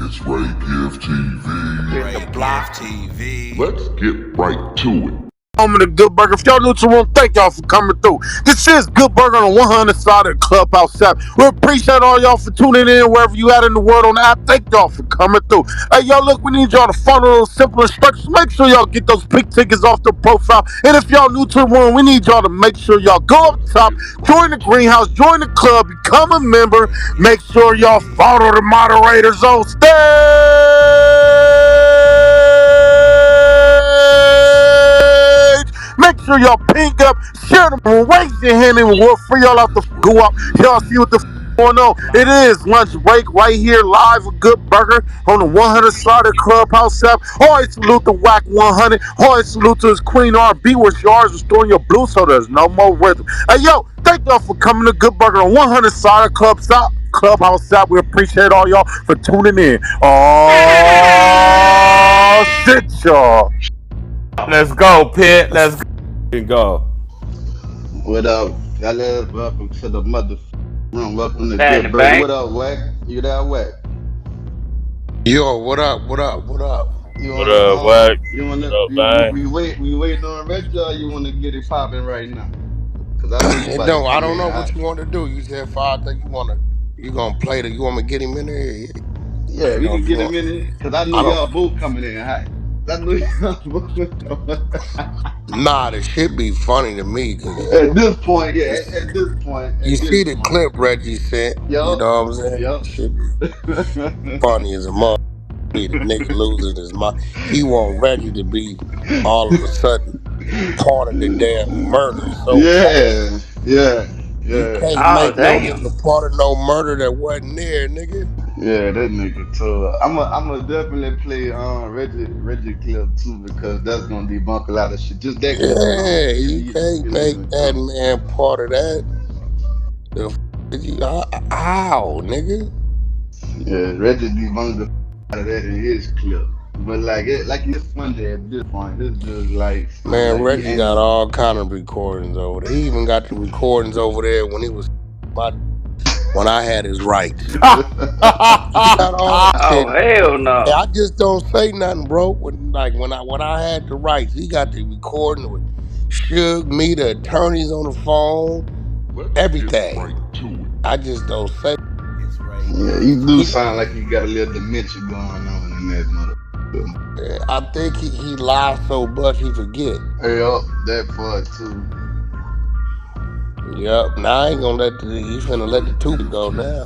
It's Ray Give TV. Ray Give TV. Let's get right to it. Home of the Good Burger. If y'all new to the room, thank y'all for coming through. This is Good Burger on the 100 side of the Clubhouse app. We appreciate all y'all for tuning in wherever you at in the world on the app. Thank y'all for coming through. Hey, y'all, look, we need y'all to follow those simple instructions. Make sure y'all get those pink tickets off the profile. And if y'all new to the room, we need y'all to make sure y'all go up top, join the greenhouse, join the club, become a member. Make sure y'all follow the moderators on stage. Make sure y'all pink up, share them, raise your hand, and we'll free y'all out the go up. Y'all see what the going on. It is lunch break right here live with Good Burger on the 100 side of Clubhouse app. Always salute the Wack 100. Always salute to his Queen R&B where she is restoring your blues so there's no more rhythm. Hey, yo, thank y'all for coming to Good Burger on 100 side of Clubhouse app. We appreciate all y'all for tuning in. Oh, shit, y'all. Let's go, Pit. Let's go. What up, fellas? Welcome to the mother room. Welcome to Hey, Good the Burger. bank. What up, Wack? You there, Wack? Yo, what up? What up? What up? You What wanna up, Wack? you What wanna up, man? we waiting on Reggie, or you wanna get it popping right now? Cause I know you It about to don't. I come don't in know hot. what you want to do. You said Father. You gonna play the. You want me to get him in there? Yeah, You we know can if you get him want. in it. Cause I know I don't. y'all both coming in hot. I know y'all both. Nah, the shit be funny to me. At this point, yeah. Cause At this point, you at this see the point. clip Reggie sent. You Yup. know what I'm saying? Yup. Shit be funny as a mother. The nigga losing his mind. He want Reggie to be all of a sudden part of the damn murder so fast. Yeah. Yeah. You Yeah. can't Oh, make no damn. nigga part of no murder that wasn't there, nigga. Yeah, that nigga too. I'm gonna definitely play Reggie clip too because that's gonna debunk a lot of shit. Just that clip alone. Yeah, you can't It's make gonna that come. man part of that. The how, nigga? Yeah, Reggie debunked the out of that in his clip. But like it's funny at this point. This just like sound Man, like he Reggie got ain't. all kind of recordings over there. He even got the recordings over there when he was my when I had his rights. He got all that Oh, shit. hell Yeah, no. I just don't say nothing, bro. When I had the rights, he got the recording with Suge, me, the attorneys on the phone, Let's get everything. right to it. I just don't say. It's Ray Yeah, Give you do He, sound like you got a little dementia going on in that mother. I think he lies so much he forget. Hey, up that part too. Yep. Now I ain't gonna he finna let the Tupac Ray go Give now.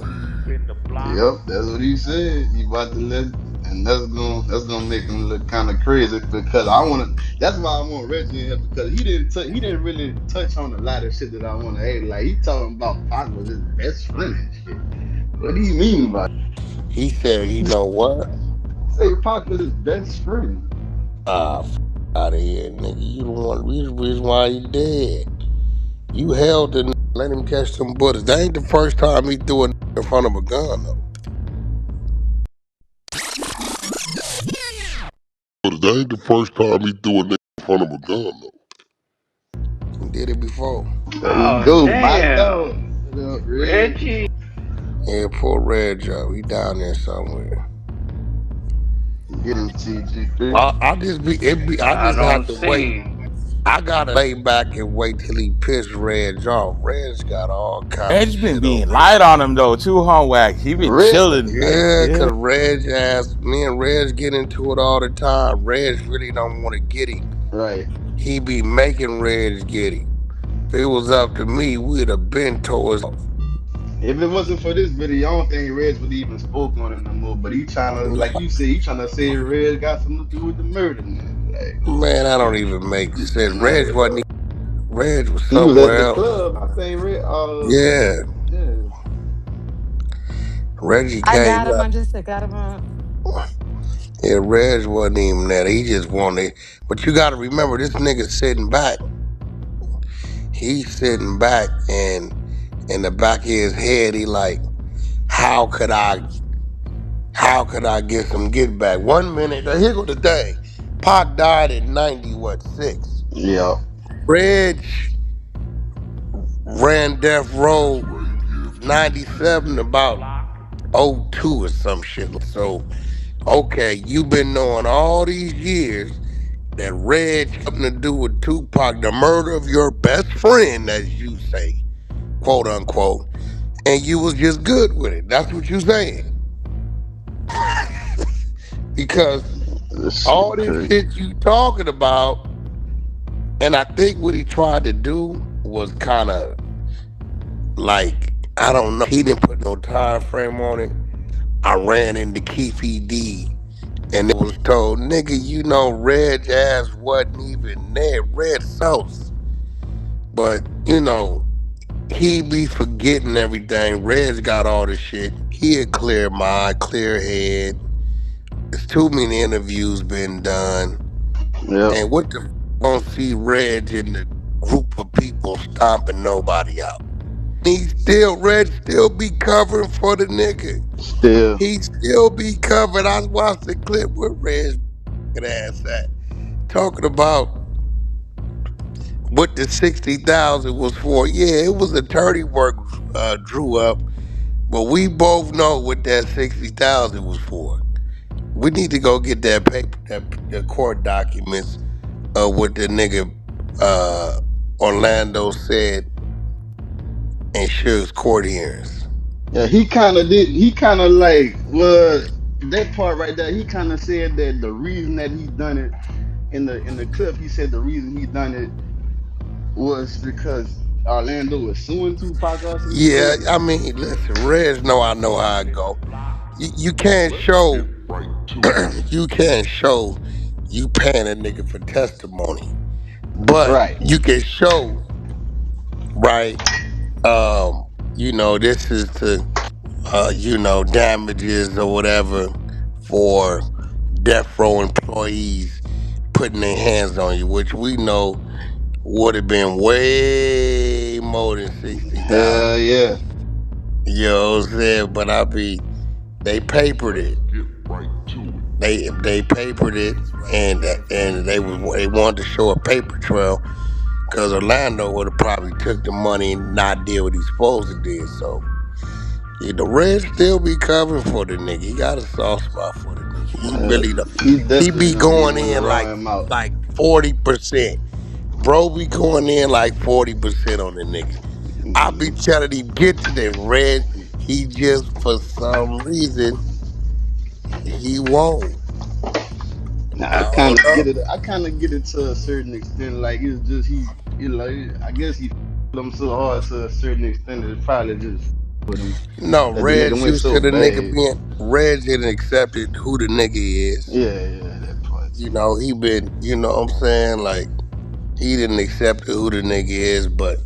Yep, that's what he said. He about to let, and that's gonna make him look kind of crazy because I wanna. That's why I want Reggie in here because he didn't really touch on a lot of shit that I want to hate. Like he talking about Pac was his best friend and shit. What do you mean by He said, you know what? say Pac was his best friend? Out of here, nigga. You the one reason why he dead. You held the nigga, let him catch some bullets. That ain't the first time he threw a nigga in front of a gun though. But that ain't the first time he threw a nigga in front of a gun, though. He did it before. There you Oh, go, my dog. damn. What up, Red? Reggie. Yeah, poor Red Joe. He down there somewhere. Get him, TG3. I I just have don't to wait. see. I gotta lay back and wait till he piss Reg off. Reg's got all kind of Edge been shit being over there. light on him though, too, huh, Wack? He been Red, chilling, man. Yeah, Yeah. cause me and Reg get into it all the time. Reg really don't want to get him. right? He be making Reg get him. If it was up to me, we'd have been towards. If it wasn't for this video, I don't think Reg would even spoke on it no more. But he trying to, like you said, he trying to say Reg got something to do with the murder, man. Like, Man, that don't even make sense. man, Reg was he was at somewhere the else. club. I think Reg, Yeah, yeah, Reggie I got came him. up. I just got him up. Yeah, Reg wasn't even that. He just wanted. But you gotta remember, this nigga sitting back. He's sitting back, and in the back of his head, he like, how could I get some get back? 1 minute. Now here go the thing. Pac died in 96. yeah, Reg ran Death It's Row Ray Give 97 TV. about '02 or some shit. So, okay, you've been knowing all these years that Reg had something to do with Tupac, the murder of your best friend, as you say, quote unquote, and you was just good with it. That's what you saying. Because This all shit this crazy. shit you talking about, and I think what he tried to do was kind of like, I don't know, he didn't put no time frame on it. I ran into Keefe D and it was told, nigga, you know, Reg ass wasn't even there. Red Sauce. But, you know, he be forgetting everything. Red's got all the shit. He a clear mind, clear head. There's too many interviews been done. Yep. And what the don't see Reg in the group of people stomping nobody out. Red still be covering for the nigga. Still. He still be covered. I watched the clip where Red's ass at. Talking about what the 60,000 was for. Yeah, it was attorney work drew up, but we both know what that 60,000 was for. We need to go get that paper, the court documents of what the nigga Orlando said in Suge's court hearings. Yeah, he kind of did. He kind of like, well, that part right there. He kind of said that the reason that he done it in the clip, he said the reason he done it was because Orlando was suing Tupac or some Yeah, shit. I mean, listen, Reg know I know how it go. You can't show, you can't show you paying a nigga for testimony, but Right. you can show, right? You know, this is to, you know, damages or whatever for death row employees putting their hands on you, which we know would have been way more than 60,000. Hell yeah. You know what I'm saying? But I mean, they papered it. They papered it, and they wanted to show a paper trail because Orlando would have probably took the money and not did what he's supposed to did. So yeah, the Reds still be covering for the nigga. He got a soft spot for the nigga. He really don't. He He definitely be don't be going wanting to in run him out. like 40%. Bro be going in like 40% on the nigga. I be telling him get to the red. He just for some reason he won't. Nah, I don't know. I kind of get it to a certain extent. Like it's just he, I guess he him so hard to a certain extent. It's probably just with him No, that the nigga Reg went used so to the nigga bad. being Reg didn't accept it who the nigga is. Yeah, yeah, that part You too. know, he been, you know what I'm saying? Like, he didn't accept who the nigga is, but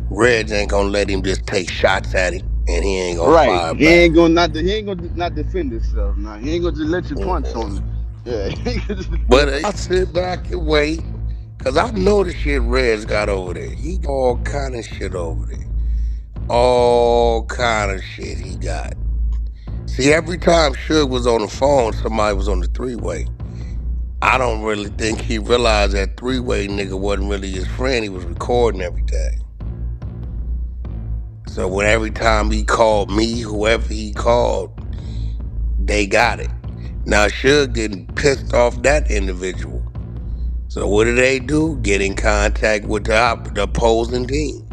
Reg ain't gonna let him just take shots at him and he ain't gonna Right. fire back. He ain't gonna not defend himself. Now he ain't gonna just let you punch Mm-mm. on him. Yeah. He ain't gonna just do But I sit back and wait, cause I know the shit Reg's got over there. He got all kind of shit over there. All kind of shit he got. See, every time Suge was on the phone, somebody was on the three-way. I don't really think he realized that three-way nigga wasn't really his friend. He was recording everything. So when every time he called me, whoever he called, they got it. Now Suge didn't pissed off that individual. So what do they do? Get in contact with the opposing team.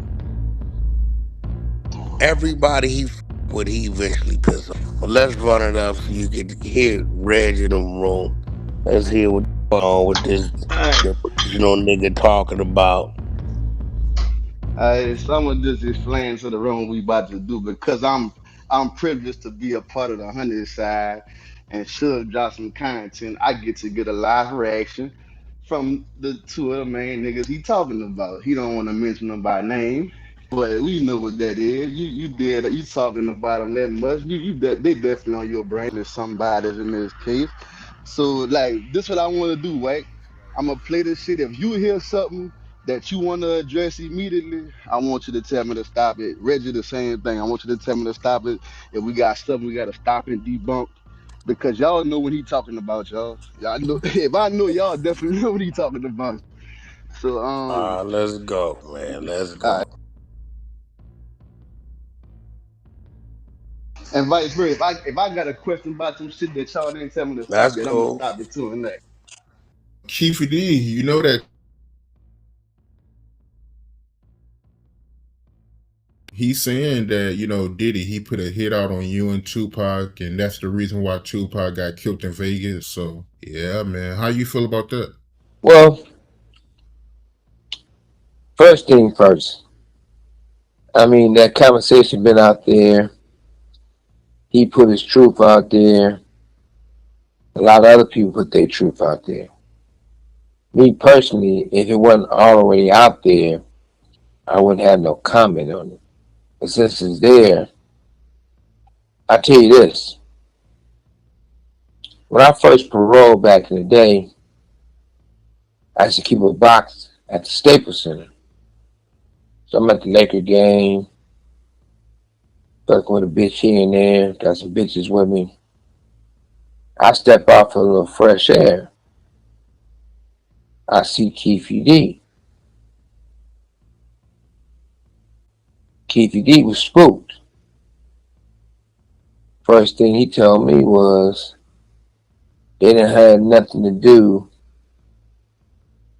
Everybody with, he eventually pissed off. Well, let's run it up so you can hear Reg in the room. Let's hear what's going on with this Alright. delusional nigga talking about. Alright, so I'm gonna just explain to the room what we about to do because I'm privileged to be a part of the 100 side and should drop some content. I get to get a live reaction from the two of the main niggas he talking about. He don't want to mention them by name, but we know what that is. You did you talking about them that much. They definitely on your brain as somebody's in this case. So like this what I want to do, right? I'm gonna play this shit. If you hear something that you want to address immediately, I want you to tell me to stop it. Reggie, the same thing. I want you to tell me to stop it. If we got stuff we got to stop and debunk, because y'all know what he talking about, y'all. Y'all know if I know y'all definitely know what he talking about. So Let's go, man. Let's all go. right. And vice versa. If I got a question about some shit that y'all didn't tell me to stop That's yet, I'm gonna cool. stop it too. And that. Keefe D, you know that he's saying that, Diddy, he put a hit out on you and Tupac, and that's the reason why Tupac got killed in Vegas. So, yeah, man. How you feel about that? Well, first thing first. I mean, that conversation been out there. He put his truth out there. A lot of other people put their truth out there. Me personally, if it wasn't already out there, I wouldn't have no comment on it. But since it's there, I tell you this. When I first paroled back in the day, I used to keep a box at the Staples Center. So I'm at the Laker game, fucking with a bitch here and there, got some bitches with me. I step out for a little fresh air. I see Keefe D. Keefe D was spooked. First thing he told me was they didn't have nothing to do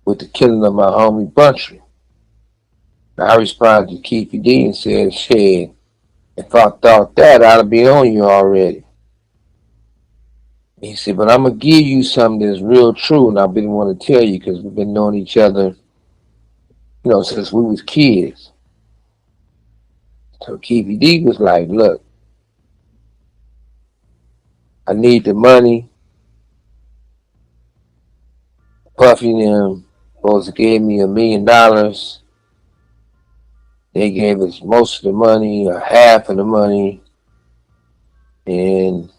with the killing of my homie Bunchy. I responded to Keefe D and said, shit, if I thought that, I'd be on you already. He said, but I'm going to give you something that's real true, and I've been wanting to tell you because we've been knowing each other, since we was kids. So Keefe D was like, look, I need the money. Puffy and them supposed to give me $1 million. They gave us most of the money, or half of the money, and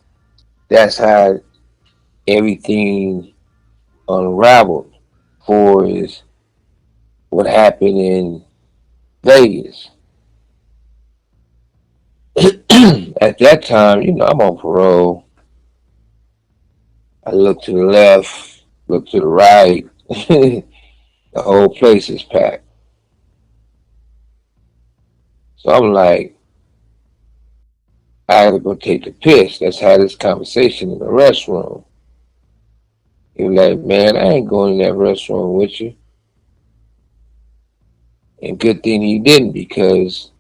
that's how everything unraveled for is what happened in Vegas. At that time, I'm on parole. I look to the left, look to the right. The whole place is packed. So I'm like, I gotta go take the piss. Let's have this conversation in the restroom. He was like, man, I ain't going in that restroom with you. And good thing he didn't, because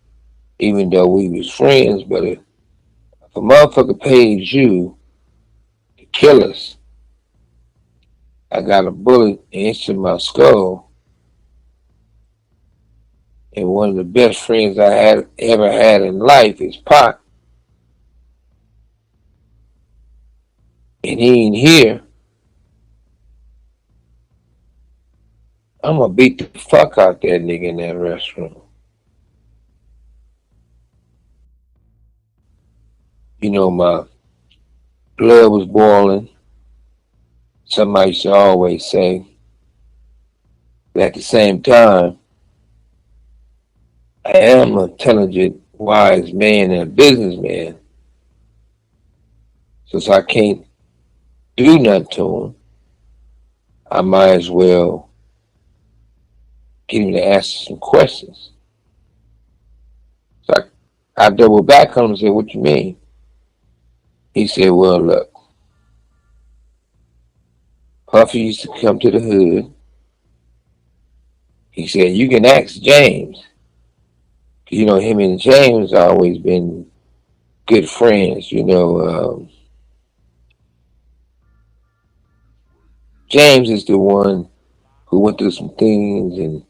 even though we was friends, but if a motherfucker pays you to kill us, I got a bullet into my skull, and one of the best friends I had ever had in life is Pac, and he ain't here. I'm gonna beat the fuck out that nigga in that restroom. My blood was boiling. Somebody used to always say, but at the same time, I am an intelligent, wise man and a businessman. Since I can't do nothing to him, I might as well get him to answer some questions. So I doubled back on him and said, what you mean? He said, well, look, Puffy used to come to the hood. He said, you can ask James. Him and James always been good friends. James is the one who went through some things and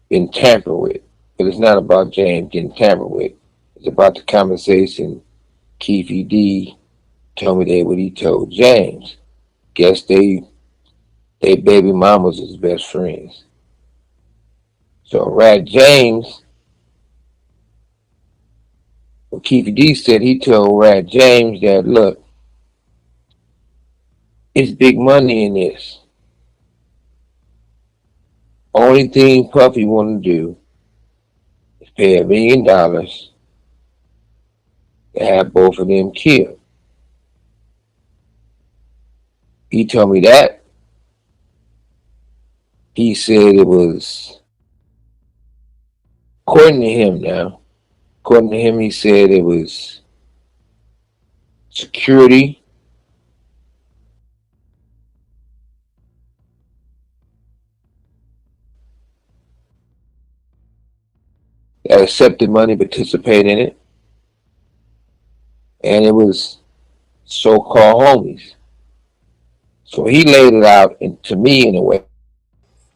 been tampered with. But it's not about James getting tampered with. It's about the conversation Keefe D told me that what he told James. Guess they baby mamas is best friends. So Rat James, what Keefe D said, he told Rat James that, look, it's big money in this. Only thing Puffy want to do is pay $1 million to have both of them killed. He told me that. He said it was, according to him, he said it was security, that accepted money, participated in it, and it was so-called homies. So he laid it out to me in a way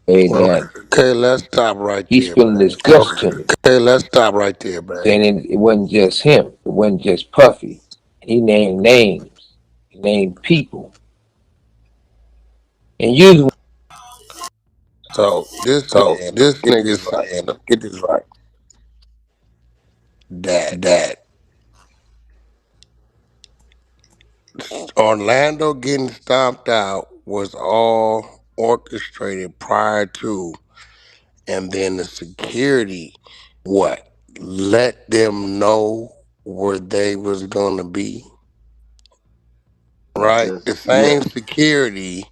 that Okay, let's stop right he's there, spilling his man. guts to me. Okay, let's stop right there, man. Saying it wasn't just him. It wasn't just Puffy. He named names. He named people. And usually, So this nigga is saying get this right. that Orlando getting stomped out was all orchestrated prior to, and then the security what let them know where they was gonna be, right? The Yeah. same security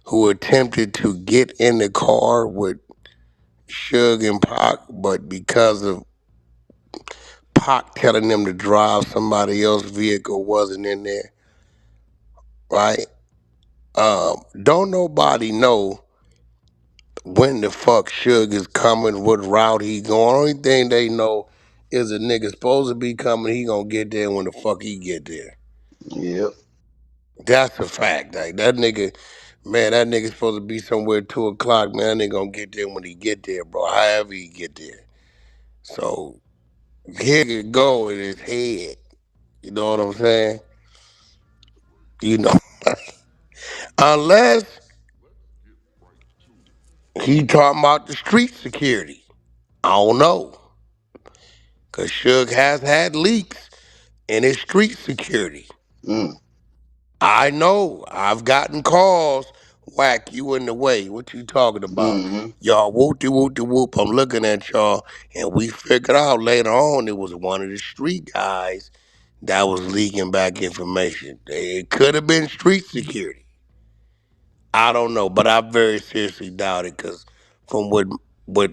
who attempted to get in the car with Suge and Pac, but because of Pac telling them to drive somebody else's vehicle wasn't in there, right? Don't nobody know when the fuck Suge is coming, what route he going. Only thing they know is a nigga supposed to be coming, he gonna get there when the fuck he get there. Yep. That's a fact. Like that nigga, man, that nigga supposed to be somewhere 2 o'clock, man. That nigga gonna get there when he get there, bro. However he get there. So here it go in his head. You know what I'm saying? You know, unless he talking about the street security. I don't know. Cause Suge has had leaks in his street security. Mm. I know. I've gotten calls. Wack, you in the way. What you talking about? Mm-hmm. Y'all whoop de whoop de whoop. I'm looking at y'all, and we figured out later on it was one of the street guys that was leaking back information. It could have been street security. I don't know, but I very seriously doubt it because from what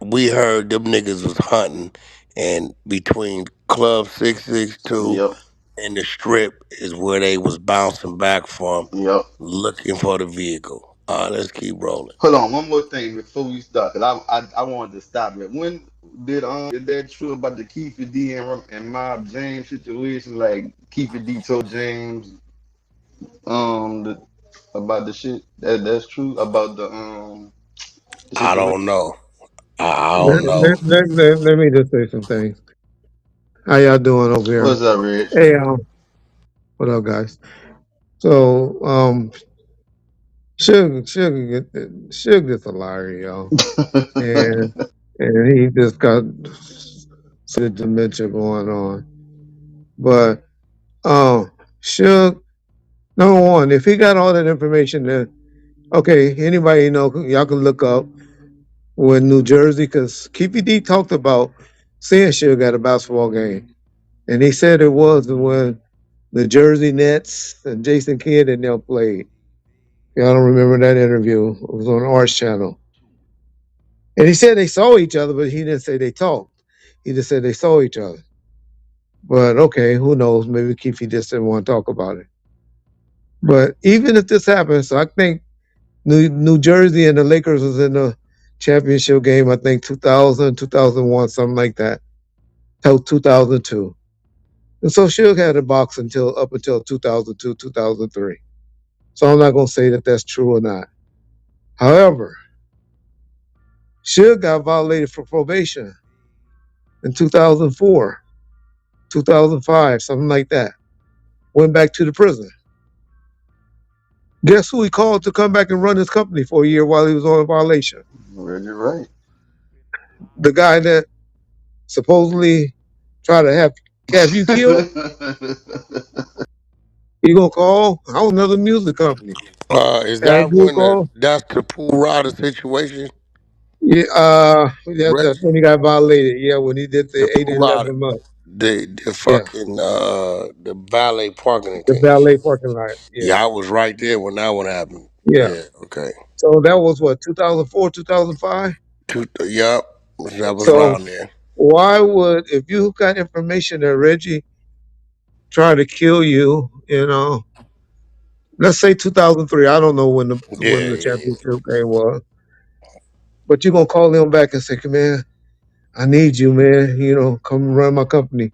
we heard, them niggas was hunting, and between Club 662 Yep. and the strip is where they was bouncing back from, Yep. looking for the vehicle. Let's keep rolling. Hold on, one more thing before we start, cause I wanted to stop it. When did that true about the Keefe D and Mob James situation? Like Keefe D told James the, about the shit that's true about the I situation. don't know. I Let, don't know. let me just say some things. How y'all doing over here? What's up, Rich? Hey, what up, guys? So, Suge is a liar, y'all, and he just got some dementia going on. But, Suge, number one, if he got all that information, then okay, anybody know, y'all can look up when New Jersey, because Keefe D talked about seeing Suge at a basketball game, and he said it was when the Jersey Nets and Jason Kidd and them played. Y'all don't remember that interview? It was on Arts Channel. And he said they saw each other, but he didn't say they talked. He just said they saw each other. But okay, who knows? Maybe Keefe just didn't want to talk about it. But even if this happens, so I think New Jersey and the Lakers was in the championship game, I think 2000, 2001, something like that, till 2002. And so Suge had a box up until 2002, 2003. So I'm not going to say that that's true or not. However, Suge got violated for probation in 2004, 2005, something like that. Went back to the prison. Guess who he called to come back and run his company for a year while he was on violation? Reggie Wright. The guy that supposedly tried to have you killed. He gonna call? I was another music company. Is That that dude when call? that's the pool rider situation? Yeah, that's Rich, when he got violated. Yeah, when he did the the 8 pool and rider, 11 months. the Yeah, fucking the valet parking the thing. valet parking lot. Yeah, Yeah, I was right there when that one happened. yeah. Yeah, okay. So that was what 2004, 2005. Yup, that was So around there. why would if you got information that Reggie, try to kill you. Let's say 2003. I don't know when Yeah, the yeah. championship game was, but you're gonna call them back and say, "Man, I need you, man. Come run my company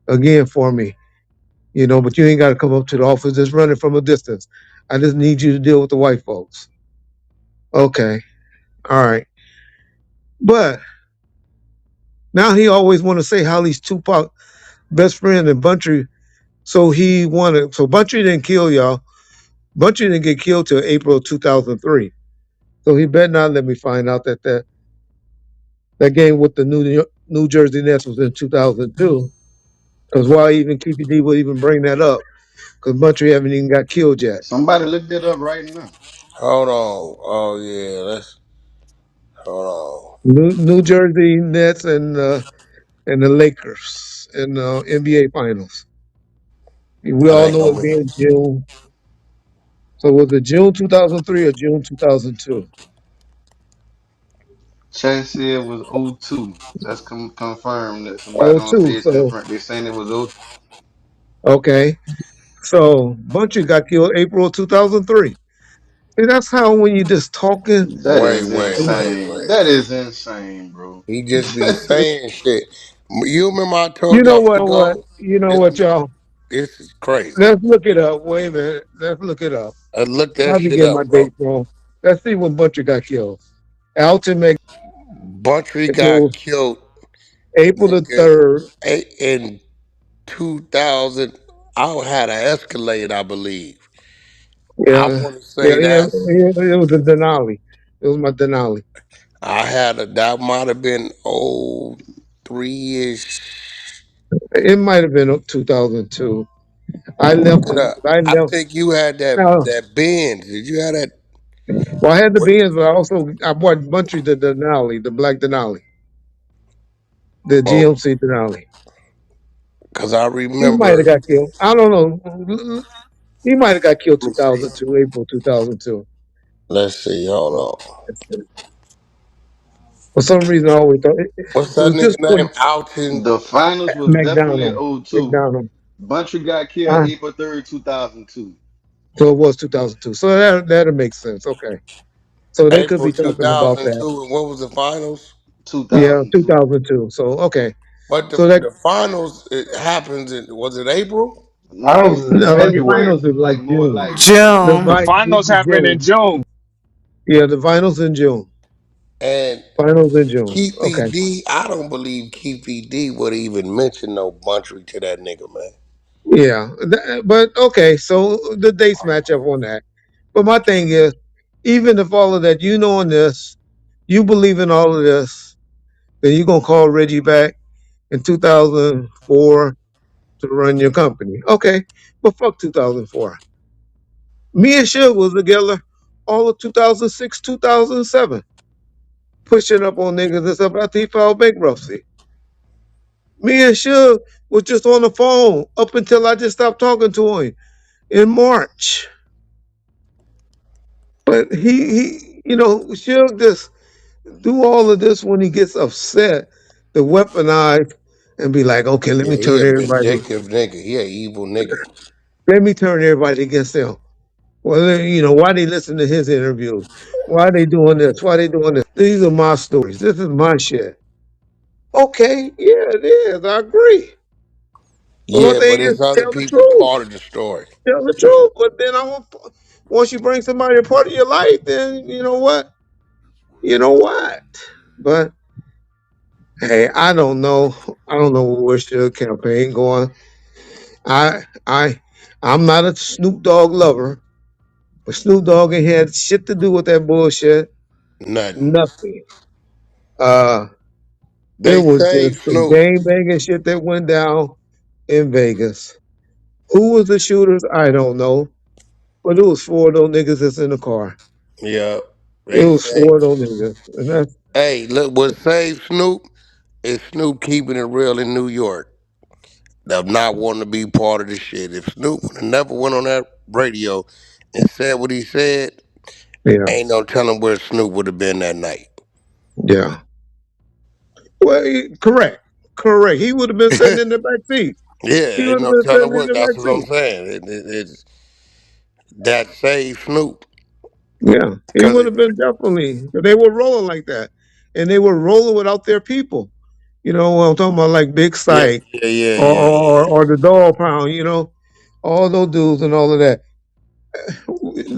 again for me. But you ain't got to come up to the office. Just run it from a distance. I just need you to deal with the white folks." Okay, all right. But now he always want to say how he's Tupac best friend and Buntry. So he wanted. So Buntry didn't kill y'all. Buntry didn't get killed till April 2003. So he better not let me find out that game with the New Jersey Nets was in 2002. Because why even Keefe D would even bring that up? Because Buntry haven't even got killed yet. Somebody look that up right now. Hold on. Oh yeah, let's hold on. New Jersey Nets and the Lakers in the NBA Finals. We That all ain't know gonna it be. being June. So was it June 2003 or June 2002? Chat said it was '02. That's confirmed that somebody Oh, on two. page So different. They saying it was '02. okay. So Bunchy got killed April 2003. See, that's how when you just talking. That Wait, is wait, wait, insane. wait. That is insane, bro. He just be saying shit. You remember I You told know y'all what? ago? You know This, what, y'all? this is crazy. Let's look it up. Wait a minute. Let's look it up. I looked that I'll be shit getting my up, bro. dates wrong. Let's see when Bunchy got killed. Alton Buntry got April killed, April the nigga, 3rd. in 2000. I had an Escalade, I believe. I Yeah, want to yeah, say yeah, that's. yeah. It was a Denali. It was my Denali. I had a. That might have been 03-ish. It might have been 2002. I left. Look it up. I I left. think you had No, that Benz. Did you have that? well, I had the What? Benz, but I bought Buntry the Denali, the black Denali, the Oh, GMC Denali. because I He might have remember. got killed. I don't know. He might have got killed Let me see. 2002, April 2002. Let's see. Hold on. For some reason, I always thought What's it that was nigga just name? Alton. The finals was definitely McDonald. '02. McDonald. Buntry got killed Uh, April 3rd, 2002. so it was 2002. So that'll make sense. Okay. So they could April be talking about that. 2002. And what was the finals? Yeah, 2002. 2002. So okay. But So that the finals, it happens in, was it April? Nah, it was no, the February. finals is like Like more June. like The June. The vi- finals happen in June. June. Yeah, the finals in June. And Finals in June. Keefe Okay. D, I don't believe Keefe D would even mention no Buntry to that nigga, man. Yeah. But okay, so the dates match up on that. But my thing is, even if all of that you know in this, you believe in all of this, then you're gonna call Reggie back in 2004 to run your company. Okay. But fuck 2004. Me and Suge was together all of 2006, 2007, pushing up on niggas and stuff after he filed bankruptcy. Me and Suge was just on the phone up until I just stopped talking to him in March. But Suge just do all of this when he gets upset, to weaponize and be like, okay, Yeah, he a vindictive nigga. He a evil nigga. let me turn everybody against him. Well, why they listen to his interviews? Why they doing this? Why they doing this? These are my stories. This is my shit. Okay, yeah, it is. I agree. But my Yeah, thing but is, it's other tell the people truth. part of the story. Tell the truth. But then once you bring somebody a part of your life, then you know what? You know what? But hey, I don't know. I don't know where's the campaign going. I I I'm not a Snoop Dogg lover, but Snoop Dogg ain't had shit to do with that bullshit. Nothing. Nothing. Uh it They was say just some Snoop. gang banging shit that went down in Vegas. Who was the shooters? I don't know. But it was four of those niggas that's in the car. Yeah. It They was say, four of those niggas. And that's hey, look, what saved Snoop is Snoop keeping it real in New York. Of not wanting to be part of the shit. If Snoop would have never went on that radio and said what he said, yeah, ain't no telling where Snoop would have been that night. yeah. Well, correct. Correct. He would have been sitting in the back seat. Yeah, He ain't would have no been a telling better what. nigga That's right what I'm too. saying. It's that saved Snoop Yeah, he because would have been definitely. They were rolling like that, and they were rolling without their people. You know, I'm talking about like Big yeah, Sight yeah, yeah, or yeah, or, yeah. or the Dog Pound. You know, all those dudes and all of that.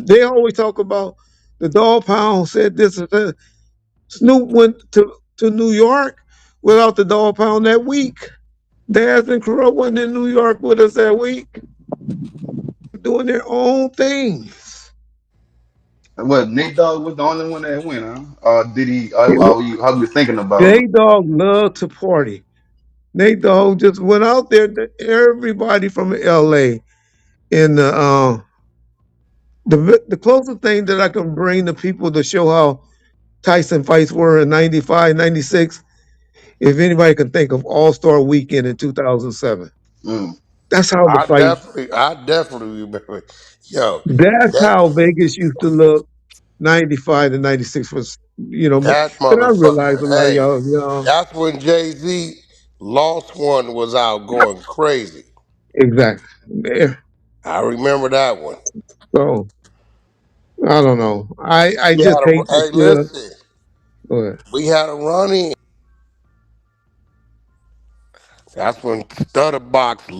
They always talk about the Dog Pound said this and that. Snoop went to New York without the Dog Pound that week. Daz and Crow wasn't in New York with us that week, doing their own things. What, Nate Dogg was the only one that went, huh? Or did he? How you thinking about it? Nate Dogg loved to party. Nate Dogg just went out there. Everybody from L.A. in the closest thing that I can bring the people to show how Tyson fights were in 95, 96. If anybody can think of All Star Weekend in 2007, Mm. that's how the fight. I definitely remember. Yo, That's that how Vegas used to look. 95 to 96 was, that and I realize motherfucker. a lot of Hey, y'all, that's when Jay Z Lost One was out going crazy. exactly. Yeah. I remember that one. So I don't know. I We had just a hate the hey, shit. listen. Go ahead. We had a run in. That's when Stutterbox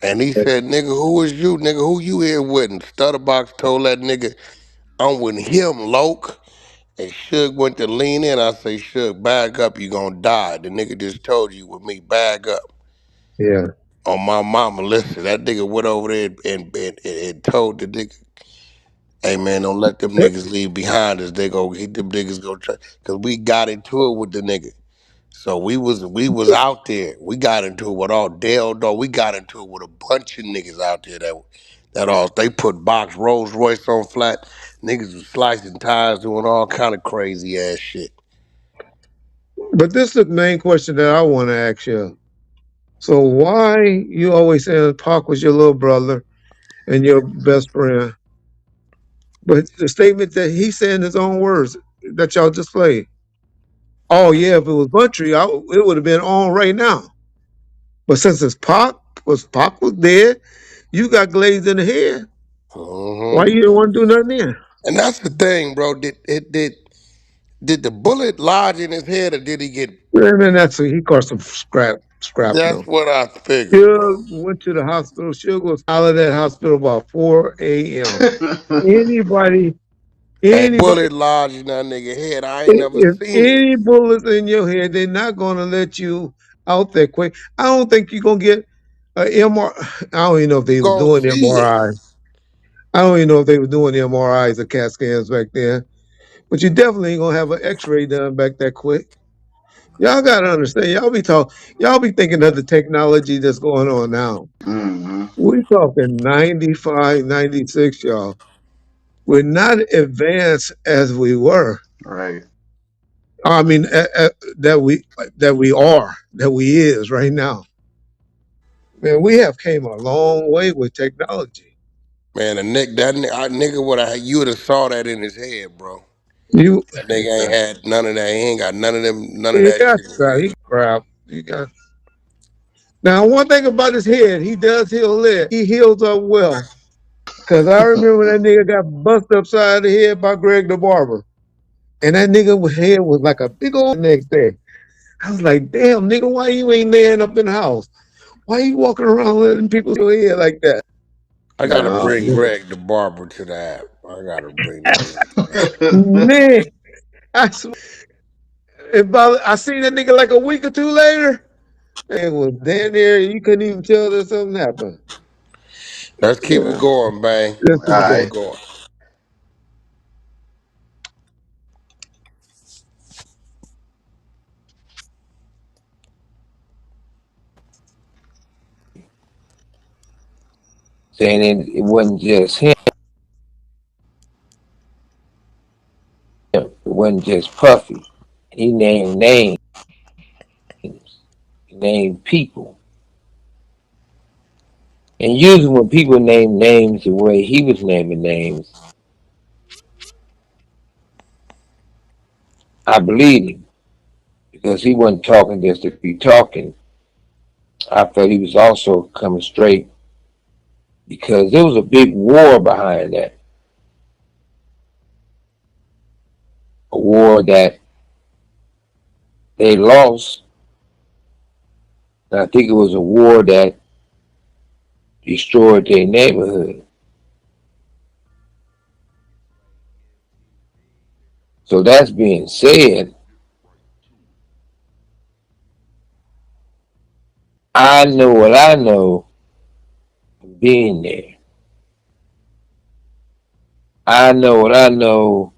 and he said, "Nigga, who is you? Nigga, who you here with?" And Stutterbox told that nigga, "I'm with him, Loke." And Suge went to lean in. I say, Suge, bag up, you gonna die. The nigga just told you with me, bag up. Yeah. On my mama, listen, that nigga went over there and told the nigga, hey man, don't let them niggas leave behind us. They go, them niggas go try. Cause we got into it with the nigga. So we was out there. We got into it with all Dale Dog. We got into it with a bunch of niggas out there that all they put box Rolls Royce on flat. Niggas was slicing tires, doing all kind of crazy ass shit. But this is the main question that I want to ask you. So why you always saying Pac was your little brother and your best friend, but the statement that he said in his own words that y'all just played. Oh yeah, if it was Buntry, it would have been on right now. But since it's Pac was dead, you got glazed in the head. Why hmm you didn't want to do nothing then? And that's the thing, bro. Did the bullet lodge in his head or did he get? And then that's he caught some That's scrapnel. what I figured, bro. Suge went to the hospital. Suge was out of that hospital about 4 a.m. Anybody, Ain't anybody, bullet lodged in that nigga head. I ain't never if seen it. any bullets in your head, they're not going to let you out that quick. I don't think you're going to get a MRI. I don't even know if You they was gonna doing see it. MRI. I don't even know if they were doing MRIs or CAT scans back then. But you definitely ain't going to have an x-ray done back that quick. Y'all got to understand. Y'all be thinking of the technology that's going on now. hmm We talking 95, 96, y'all. We're not advanced as we were. Right. I mean, that we is right now. Man, we have came a long way with technology. Man, nigga would have you would have saw that in his head, bro. You, That nigga ain't had none of that. He ain't got none of he that got shit in his that. head. He crap. He got. Now, one thing about his head, he does heal it. He heals up well. Cause I remember that nigga got busted upside the head by Greg the Barber, and that nigga head was like a big old next day. I was like, damn, nigga, why you ain't laying up in the house? Why you walking around letting people see your head like that? I gotta Oh, bring Greg the barber to the app. I gotta bring that nigga to the app. man, I swear, I seen that nigga like a week or two later. It was damn near you couldn't even tell that something happened. Let's keep it Yeah, going, man. let's All Let's keep it keep right. it going. going. saying it wasn't just him, it wasn't just Puffy. He named names, he named people. And usually when people name names the way he was naming names, I believe him because he wasn't talking just to be talking. I felt he was also coming straight because there was a big war behind that. A war that they lost. And I think it was a war that destroyed their neighborhood. So that's being said, I know what I know from being there. I know what I know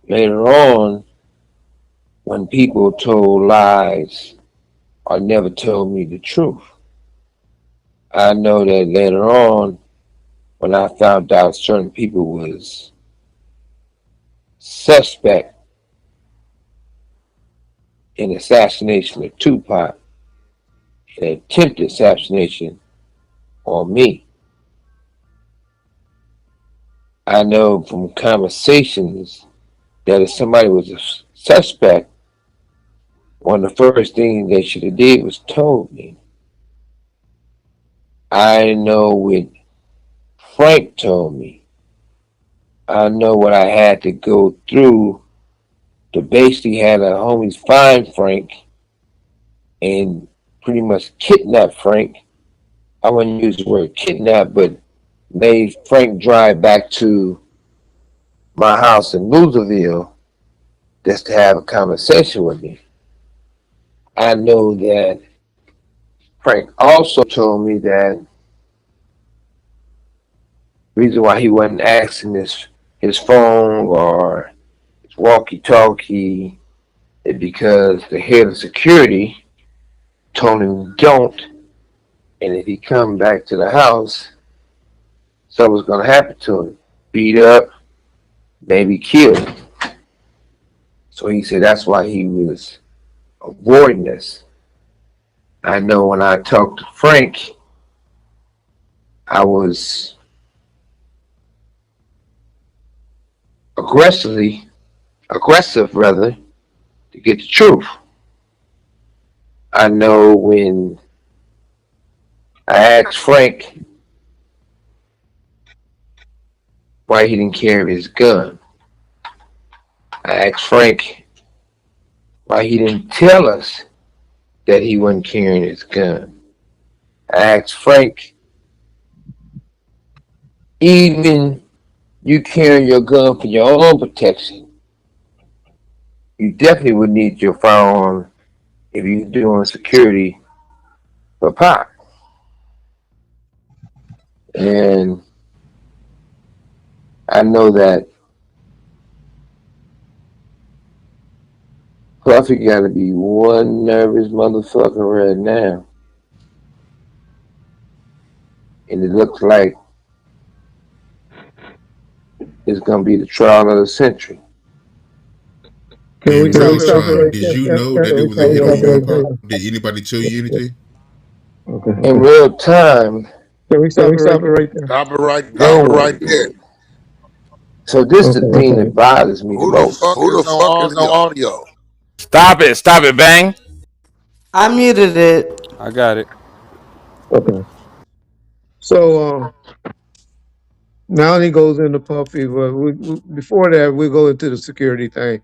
later on when people told lies or never told me the truth. I know that later on when I found out certain people was suspect in the assassination of Tupac, an attempted assassination on me. I know from conversations that if somebody was a suspect, one of the first things they should have did was told me. I know what Frank told me. I know what I had to go through to basically have the homies find Frank and pretty much kidnap Frank. I wouldn't use the word kidnap, but made Frank drive back to my house in Louisville just to have a conversation with me. I know that Frank also told me that the reason why he wasn't asking his phone or his walkie-talkie is because the head of security told him don't, and if he come back to the house, something's gonna happen to him. Beat up, maybe killed. So he said that's why he was avoiding this. I know when I talked to Frank, I was aggressive rather, to get the truth. I know when I asked Frank why he didn't carry his gun. I asked Frank why he didn't tell us that he wasn't carrying his gun. I asked Frank, even you carrying your gun for your own protection, you definitely would need your firearm if you're doing security for Pac. And I know that Puffy got to be one nervous motherfucker right now. And it looks like it's going to be the trial of the century. Can we In stop real it right time, there? did you know that it was a Can we hit on stop it you right and Pop? there? Did anybody tell you anything? Okay. In real time, Can we stop it right there? Stop it right there. no one Yeah. did. So this is the Okay. thing that bothers me the Who the most. fuck Who the is no fuck is no audio? audio? Stop it, Bang. I muted it. I got it. Okay. So now he goes into Puffy, but before that, we go into the security thing.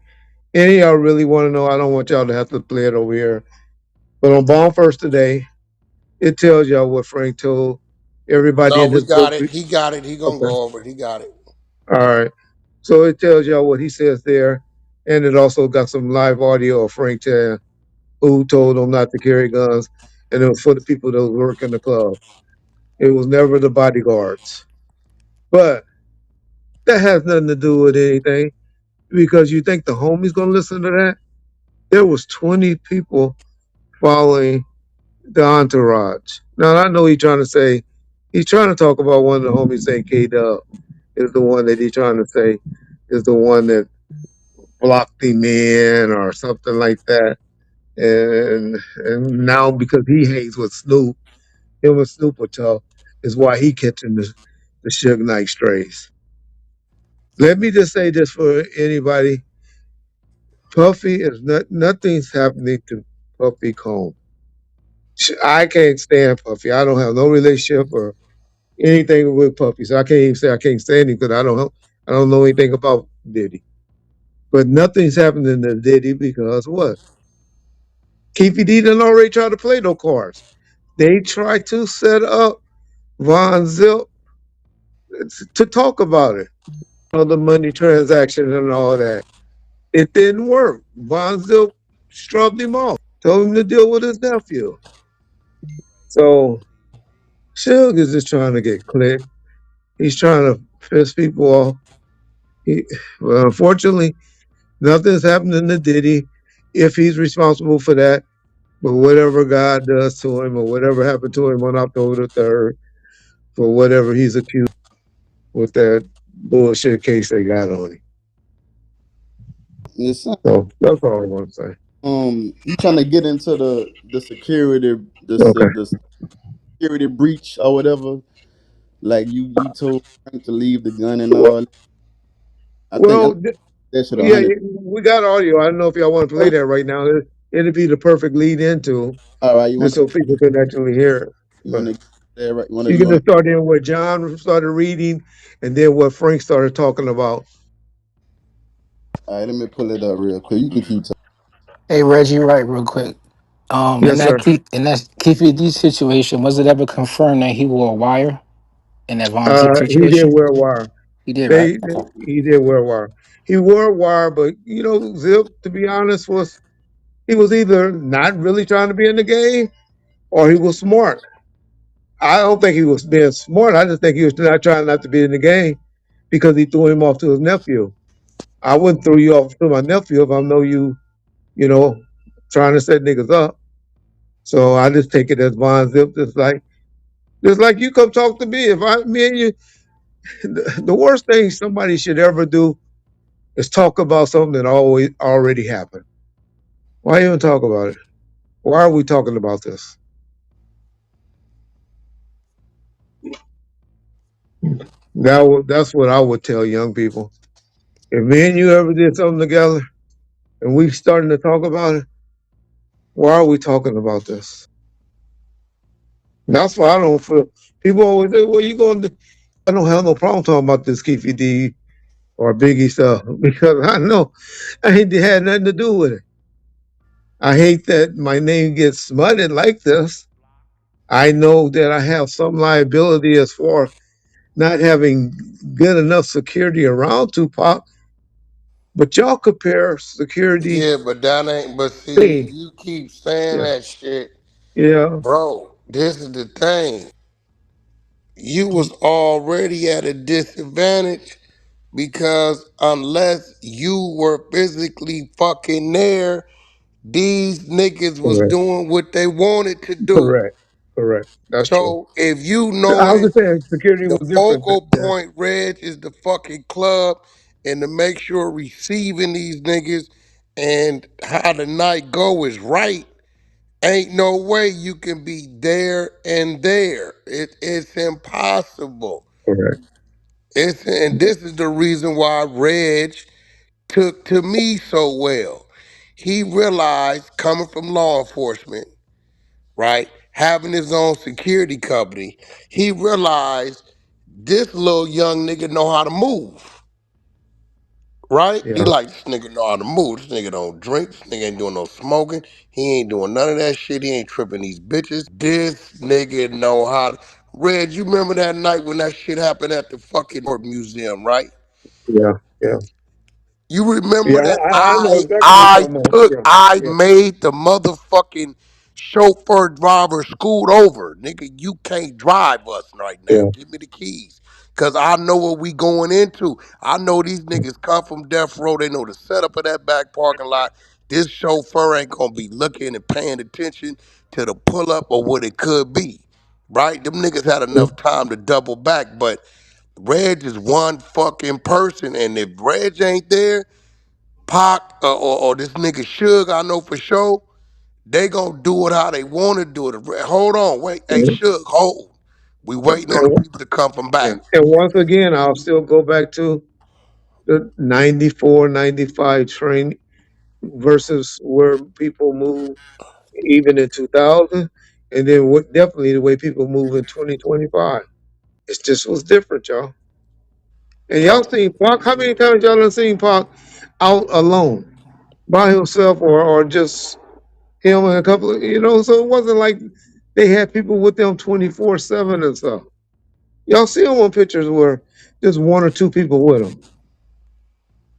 Any of y'all really want to know? I don't want y'all to have to play it over here. But on Bomb First today, it tells y'all what Frank told everybody No, in we his book. got it. He got it. He gonna Okay. go over it. He got it. All right. So it tells y'all what he says there. And it also got some live audio of Frank Chan, who told him not to carry guns. And it was for the people that work in the club. It was never the bodyguards. But that has nothing to do with anything because you think the homie's going to listen to that? There was 20 people following the entourage. Now, I know he's trying to talk about one of the homies saying K-Dub is the one that he's trying to say is the one that blocked him in or something like that. And now because he hangs with Snoop, him and Snoop are tough, is why he catching the Suge Knight strays. Let me just say this for anybody. Puffy is nothing's happening to Puffy Combs. I can't stand Puffy. I don't have no relationship or anything with Puffy, so I can't even say I can't stand him because I don't know anything about Diddy. But nothing's happening to Diddy because what? Keefy D done already tried to play no cards. They tried to set up Von Zip to talk about it, all the money transaction and all that. It didn't work. Von Zip shrugged him off, told him to deal with his nephew. So Suge is just trying to get clicked. He's trying to piss people off. He, well, unfortunately, nothing's happening to Diddy if he's responsible for that. But whatever God does to him or whatever happened to him on October the 3rd, for whatever he's accused with that bullshit case they got on him. It's, So that's all I want to say. you trying to get into the security Okay. the security breach or whatever. Like you told Frank to leave the gun and Well, all. I well, that should yeah, 100. we got audio. I don't know if y'all want to play that right now. It'd be the perfect lead into All right, you just want so people can actually hear it. you But want to get there right? you You can want just start in what John started reading and then what Frank started talking about. all right, let me pull it up real quick. You can keep talking. Hey Reggie Wright, real quick. Yes, sir. In that Keefe D situation, was it ever confirmed that he wore a wire in that Von Zip He did situation? wear a wire. He did, right? Okay. He did wear a wire. He wore a wire, but Zip, to be honest, he was either not really trying to be in the game or he was smart. I don't think he was being smart. I just think he was not trying not to be in the game because he threw him off to his nephew. I wouldn't throw you off to my nephew if I know you know, trying to set niggas up. So I just take it as Von Zip, just like you come talk to me. If me and you, the worst thing somebody should ever do is talk about something that already happened. Why even talk about it? Why are we talking about this? That's what I would tell young people. If me and you ever did something together and we starting to talk about it, why are we talking about this? That's why I don't feel. People always say, "Well, you going to?" I don't have no problem talking about this Keefy D or Biggie stuff because I know I ain't had nothing to do with it. I hate that my name gets smutted like this. I know that I have some liability as far not having good enough security around Tupac, but y'all compare security Yeah, but that ain't. But see, thing. you keep saying Yeah, that shit, yeah, bro. This is the thing. You was already at a disadvantage because unless you were physically fucking there, these niggas was correct, doing what they wanted to do. correct, correct. That's true. So if you I know was it, just saying security the was different focal then. point, Reg, is the fucking club and to make sure receiving these niggas and how the night go is right. Ain't no way you can be there and there. It's impossible. Correct. And this is the reason why Reg took to me so well. He realized coming from law enforcement, right, having his own security company, he realized this little young nigga know how to move, right? He Yeah, like, this nigga know how to move. This nigga don't drink. This nigga ain't doing no smoking. He ain't doing none of that shit. He ain't tripping these bitches. This nigga know how to. Red, you remember that night when that shit happened at the fucking art museum, right? yeah, yeah, You remember yeah. that I know exactly what you're talking about. Yeah, I yeah, made the motherfucking chauffeur driver scoot over. Nigga, you can't drive us right now. yeah. Give me the keys. Cause I know what we going into. I know these niggas come from death row. They know the setup of that back parking lot. This chauffeur ain't gonna be looking and paying attention to the pull up or what it could be. Right? Them niggas had enough time to double back, but Reg is one fucking person, and if Reg ain't there, Pac or this nigga Suge, I know for sure, they gonna do it how they want to do it. Hold on, wait, hey And, Suge, hold. We waiting on the and, people to come from yeah. back. And once again, I'll still go back to the 94, 95 train versus where people move even in 2000. and then definitely the way people move in 2025. It just was different, y'all. And y'all seen Pac? How many times y'all done seen Pac out alone, by himself, or just him and a couple of, so it wasn't like they had people with them 24/7 and stuff. Y'all see him on pictures where just one or two people with him,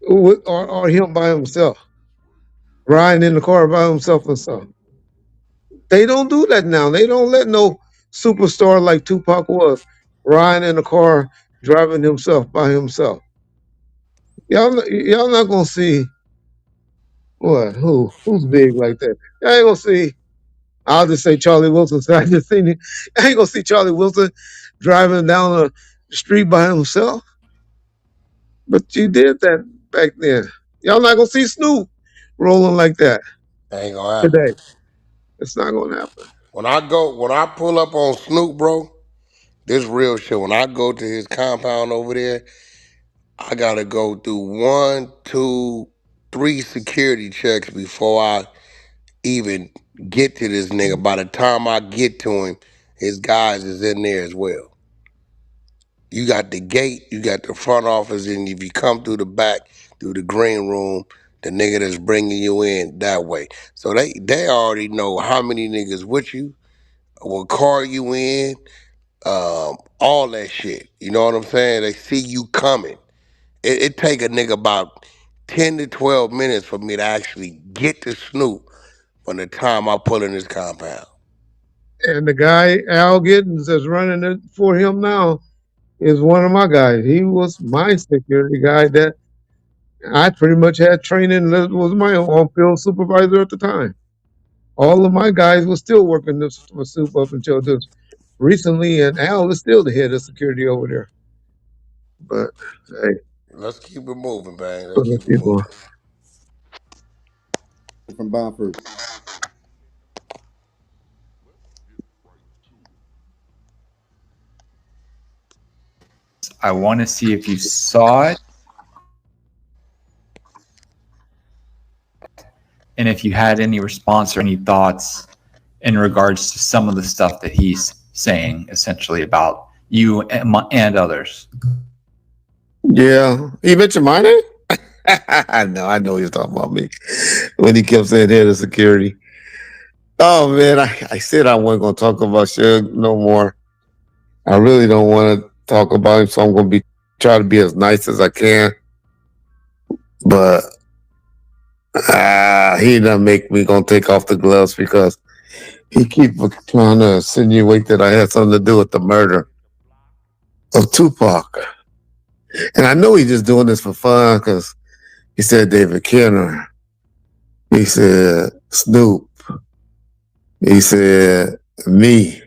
or him by himself, riding in the car by himself and stuff. They don't do that now. They don't let no superstar like Tupac was riding in the car, driving himself by himself. Y'all not gonna see what? Who's big like that? I ain't gonna see. I'll just say Charlie Wilson. So I just seen it. I ain't gonna see Charlie Wilson driving down the street by himself. But you did that back then. Y'all not gonna see Snoop rolling like that Ain't gonna happen. today. It's not gonna happen. When I pull up on Snoop, bro, this real shit. When I go to his compound over there, I gotta go through 1, 2, 3 security checks before I even get to this nigga. By the time I get to him, his guys is in there as well. You got the gate, you got the front office, and if you come through the back, through the green room, the nigga that's bringing you in that way. So they already know how many niggas with you, what car you in, all that shit. You know what I'm saying? They see you coming. It take a nigga about 10 to 12 minutes for me to actually get to Snoop from the time I pull in his compound. And the guy Al Giddens that's running it for him now is one of my guys. He was my security guy that I pretty much had training. That was my on-field supervisor at the time. All of my guys were still working this for Soup up until just recently, and Al is still the head of security over there. But hey, Let's keep it moving, man. Let's other keep it people. moving. From Bonford. I want to see if you saw it and if you had any response or any thoughts in regards to some of the stuff that he's saying, essentially about you and others. Yeah, he mentioned my name. I know he was talking about me when he kept saying head of security. Oh man, I said I wasn't gonna talk about Suge no more. I really don't want to talk about him, so I'm gonna try to be as nice as I can. But he done make me gonna take off the gloves because he keep trying to insinuate that I had something to do with the murder of Tupac. And I know he's just doing this for fun because he said David Kenner. He said Snoop. He said me.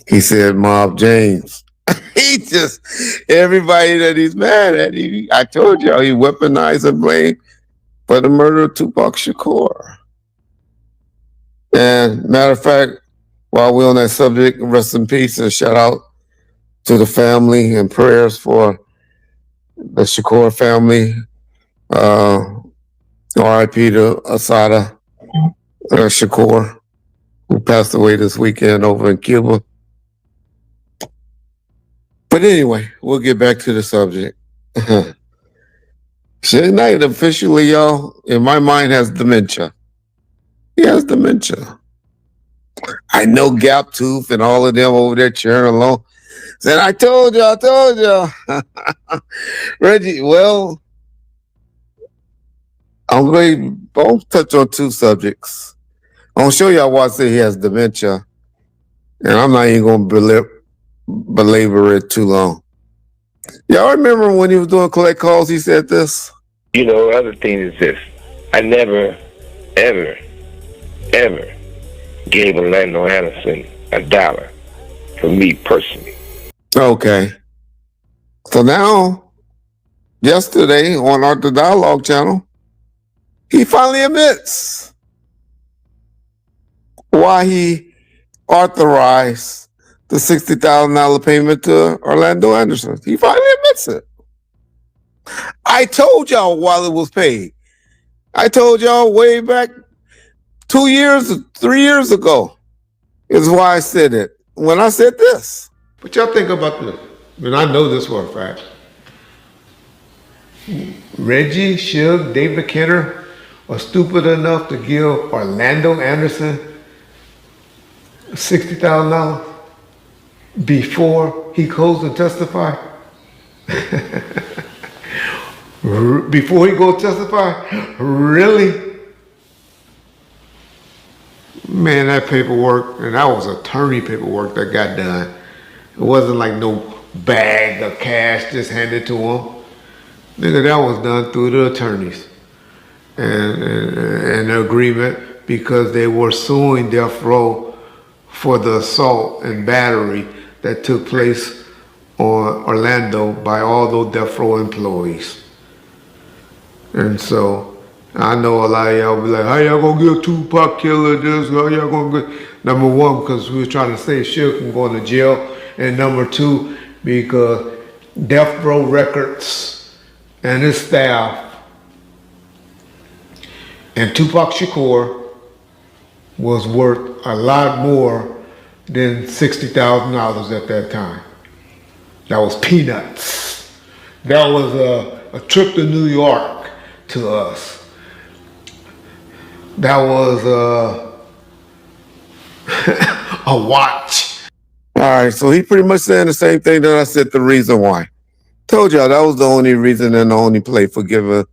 He said Mob James. He just, everybody that he's mad at, I told y'all, he weaponized and blamed for the murder of Tupac Shakur. And matter of fact, while we're on that subject, rest in peace and shout out to the family and prayers for the Shakur family. R.I.P. to Asada Shakur, who passed away this weekend over in Cuba. But anyway, we'll get back to the subject. Suge Knight officially, y'all, in my mind, has dementia. He has dementia. I know Gap Tooth and all of them over there cheering along. Said, I told you. Reggie, well, I'm going to both touch on two subjects. I'm going to show y'all why I say he has dementia. And I'm not even going to belabor it too long. Y'all remember when he was doing collect calls, he said this? You know, other thing is this. I never, ever gave Orlando Anderson $1 for me personally. Okay. So now, yesterday on our The Dialogue channel, he finally admits why he authorized the $60,000 payment to Orlando Anderson. He finally admits it. I told y'all while it was paid. I told y'all way back 3 years ago. is why I said it when I said this. But y'all think about this, and I know this for a fact. Reggie, Suge, David Kenner are stupid enough to give Orlando Anderson $60,000 before he goes and testify. Before he goes testify, really? Man, that paperwork, and that was attorney paperwork that got done. It wasn't like no bag of cash just handed to him. Nigga, that was done through the attorneys and the agreement because they were suing Death Row for the assault and battery that took place on Orlando by all those Death Row employees. And so I know a lot of y'all be like, how y'all gonna give Tupac killer this? How y'all gonna get? Number one, because we were trying to save Suge from going to jail. And number two, because Death Row Records and his staff and Tupac Shakur was worth a lot more than $60,000 at that time. That was peanuts. That was a trip to New York to us. That was a watch. All right, so he pretty much saying the same thing that I said the reason why. Told y'all that was the only reason and the only play for giving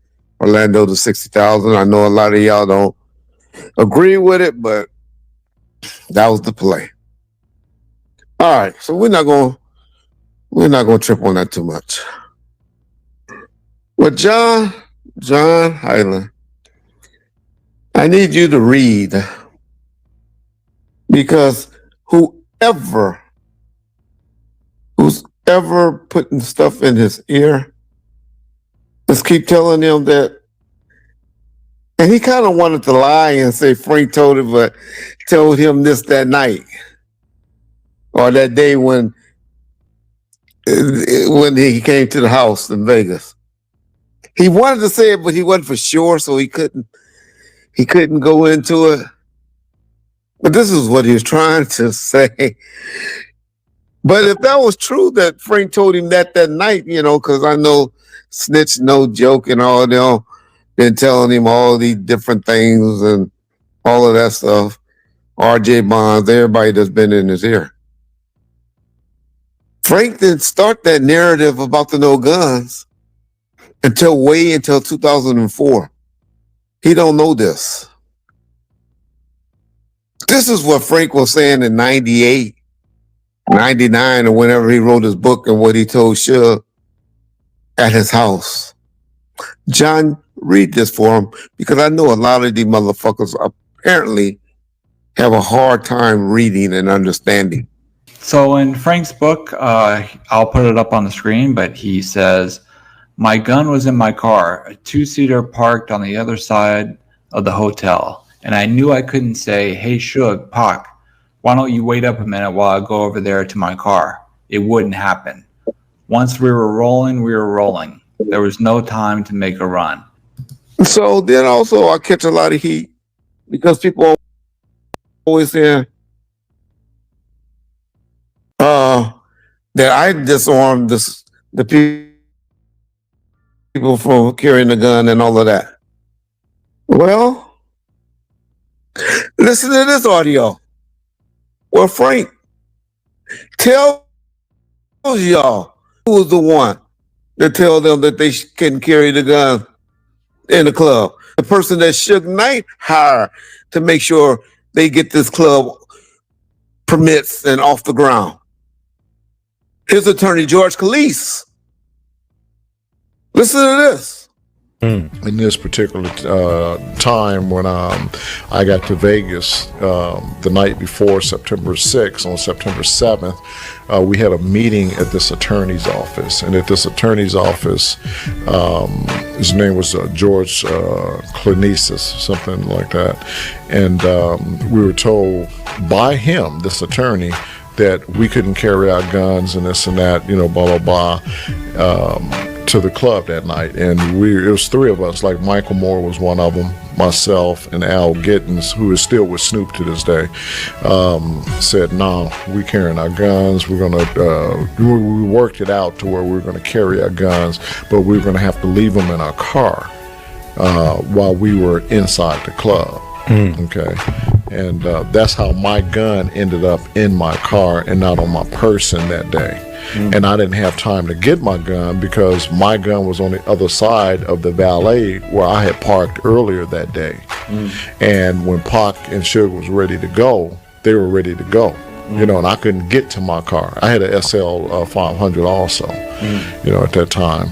Orlando the $60,000. I know a lot of y'all don't agree with it, but that was the play. All right, so we're not gonna trip on that too much. But John Hyland, I need you to read, because who's ever putting stuff in his ear, just keep telling him that. And he kind of wanted to lie and say Frank told him this that night or that day when he came to the house in Vegas. He wanted to say it, but he wasn't for sure, so he couldn't go into it. But this is what he was trying to say. But if that was true that Frank told him that night, because I know Snitch No Joke and all them been telling him all these different things and all of that stuff. RJ Bonds, everybody that's been in his ear. Frank didn't start that narrative about the no guns until 2004. He don't know this. This is what Frank was saying in 98. 99 or whenever he wrote his book and what he told Suge at his house. John, read this for him because I know a lot of these motherfuckers apparently have a hard time reading and understanding. So in Frank's book, I'll put it up on the screen, but he says, my gun was in my car, a two-seater parked on the other side of the hotel. And I knew I couldn't say, hey, Suge, Pac, why don't you wait up a minute while I go over there to my car? It wouldn't happen. Once we were rolling, we were rolling. There was no time to make a run. So then also I catch a lot of heat because people always saying that I disarmed the people from carrying the gun and all of that. Well, listen to this audio. Well, Frank tells y'all who was the one that tell them that they can carry the gun in the club. The person that Suge Knight hired to make sure they get this club permits and off the ground. His attorney, George Calise. Listen to this. In this particular time when I got to Vegas the night before September 6th, on September 7th, we had a meeting at this attorney's office. And at this attorney's office, his name was George Clinesis, something like that. And we were told by him, this attorney, that we couldn't carry out guns and this and that, blah, blah, blah. to the club that night, and it was three of us. Like Michael Moore was one of them, myself, and Al Gittins, who is still with Snoop to this day. Said, "No, we carrying our guns. We're gonna." We worked it out to where we were gonna carry our guns, but we were gonna have to leave them in our car while we were inside the club. Okay, and that's how my gun ended up in my car and not on my person that day. And I didn't have time to get my gun because my gun was on the other side of the valet where I had parked earlier that day. And when Pac and Suge was ready to go, they were ready to go. You know, and I couldn't get to my car. I had a SL 500 also, you know, at that time,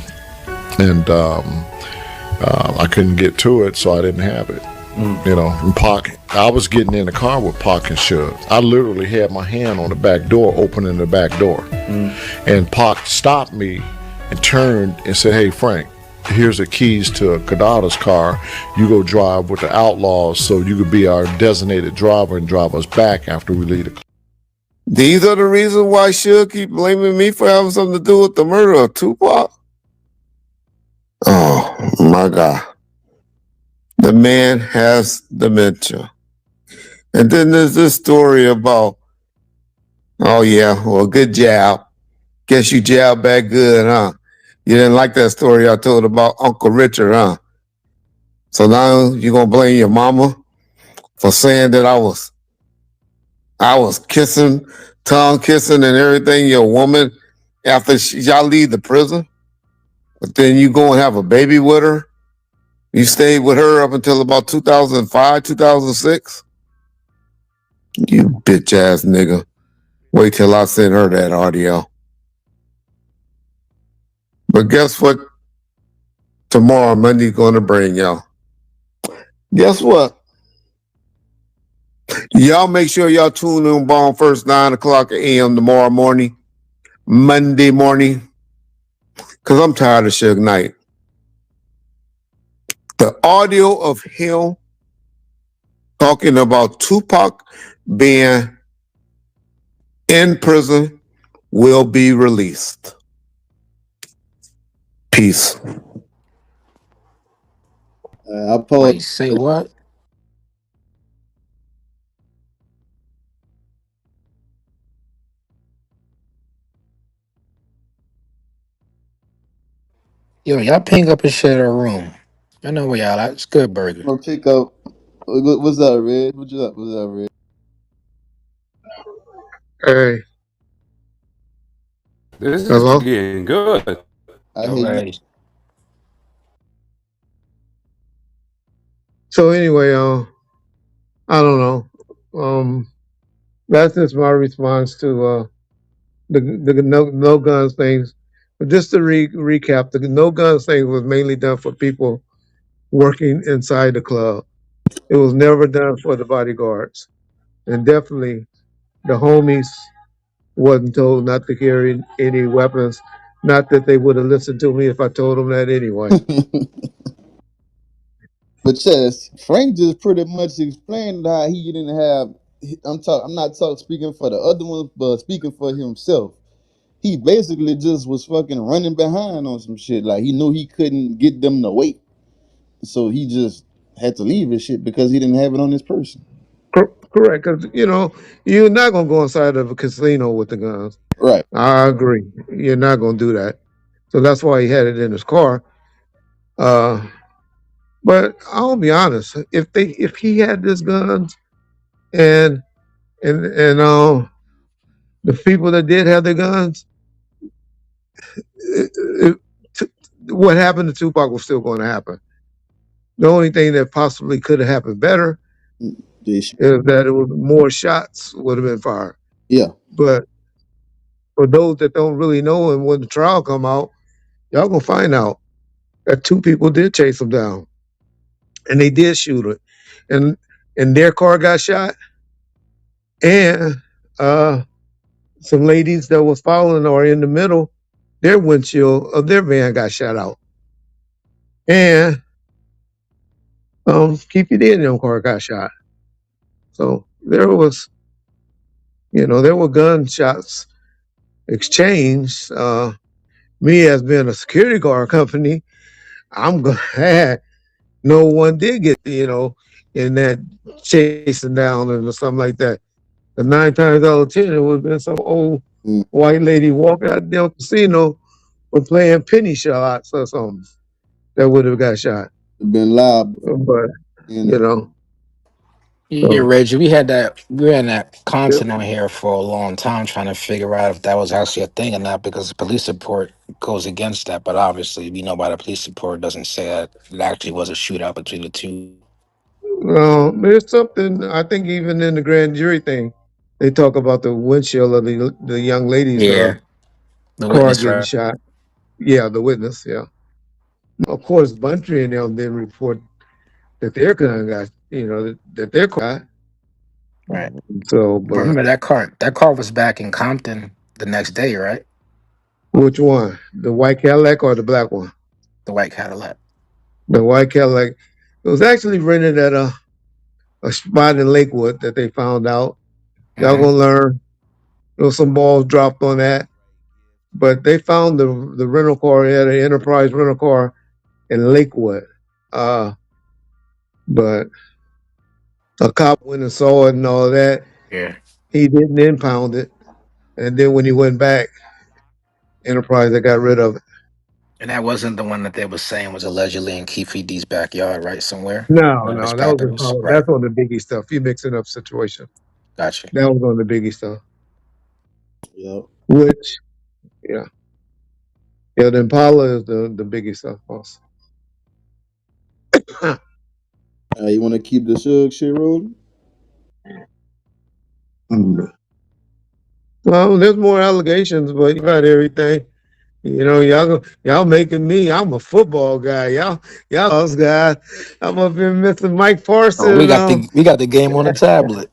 and I couldn't get to it, so I didn't have it. You know, and Pac, I was getting in the car with Pac and Suge. I literally had my hand on the back door, opening the back door. And Pac stopped me and turned and said, "Hey, Frank, here's the keys to Kadada's car. You go drive with the Outlaws so you could be our designated driver and drive us back after we leave the club." These are the reasons why Suge keep blaming me for having something to do with the murder of Tupac? Oh, my God. The man has dementia. And then there's this story about, oh yeah, well, good jab. Guess you jabbed back good, huh? You didn't like that story I told about Uncle Richard, huh? So now you're going to blame your mama for saying that I was kissing, tongue kissing and everything, your woman, after y'all leave the prison? But then you go and have a baby with her? You stayed with her up until about 2005, 2006? You bitch ass nigga. Wait till I send her that audio. But guess what? Tomorrow, Monday's gonna bring y'all. Guess what? Y'all make sure y'all tune in Bomb First 9 o'clock a.m. tomorrow morning, Monday morning, because I'm tired of Suge Knight. The audio of him talking about Tupac being in prison will be released. Peace. I post. Wait, say what? Yo, y'all ping up and share the room. I know where y'all at. It's good burger. I'm gonna pick up. What's up, Red? What's up? What's up, Red? Hey, This is hello? getting good. I Yo, hear you. Ray. So anyway, I don't know. That's just my response to the no guns things. But just to recap, the no guns thing was mainly done for people working inside the club. It was never done for the bodyguards, and definitely the homies wasn't told not to carry any weapons. Not that they would have listened to me if I told them that anyway. But yes, Frank just pretty much explained how he didn't have. I'm not talking speaking for the other ones, but speaking for himself. He basically just was fucking running behind on some shit. Like he knew he couldn't get them to wait, so he just had to leave his shit because he didn't have it on his person. Correct, because you're not gonna go inside of a casino with the guns. Right. I agree. You're not gonna do that. So that's why he had it in his car. But I'll be honest. If he had this guns and the people that did have the guns, it, it, what happened to Tupac was still going to happen. The only thing that possibly could have happened better is that it was more shots would have been fired. Yeah. But for those that don't really know, and when the trial come out, y'all gonna find out that two people did chase him down, and they did shoot it, and their car got shot, and some ladies that was following or in the middle, their windshield of their van got shot out, and Keith Daniel car got shot. So there were gunshots exchanged. Me as being a security guard company, I'm glad no one did get, in that chasing down and something like that. The 9 times out of 10, it would have been some old Mm. white lady walking out the casino or playing penny shots or something that would have got shot. Been live, But, and you know, Yeah, so, Reggie, we had that yep. content on here for a long time trying to figure out if that was actually a thing or not because the police report goes against that. But obviously, we know by the police report it doesn't say that it actually was a shootout between the two. There's something, I think, even in the grand jury thing, they talk about the windshield of the young lady's Yeah, the car witness, getting right? shot. Yeah, the witness, yeah. Of course, Buntry and them didn't report that their gun got, that their car got. Right. So, But but remember that car was back in Compton the next day, right? which one? The white Cadillac or the black one? The white Cadillac. The white Cadillac. It was actually rented at a spot in Lakewood that they found out. Y'all Hmm. gonna learn. There was some balls dropped on that. But they found the rental car at an Enterprise rental car in Lakewood. Uh, but a cop went and saw it and all that. Yeah. He didn't impound it. And then when he went back, Enterprise they got rid of it. And that wasn't the one that they were saying was allegedly in Keefe D's backyard, right? Somewhere. No, One of his no, that was properties. Right. that's on the Biggie stuff. You mixing up situation. Gotcha. That was on the Biggie stuff. yep. Which, yeah, yeah, the Impala is the Biggie stuff also. You want to keep the Suge shit rolling? Well, there's more allegations, but you got everything. Y'all making me. I'm a football guy. Y'all us guys. I'm up here missing Mike Oh, Parson. we got the game on the tablet.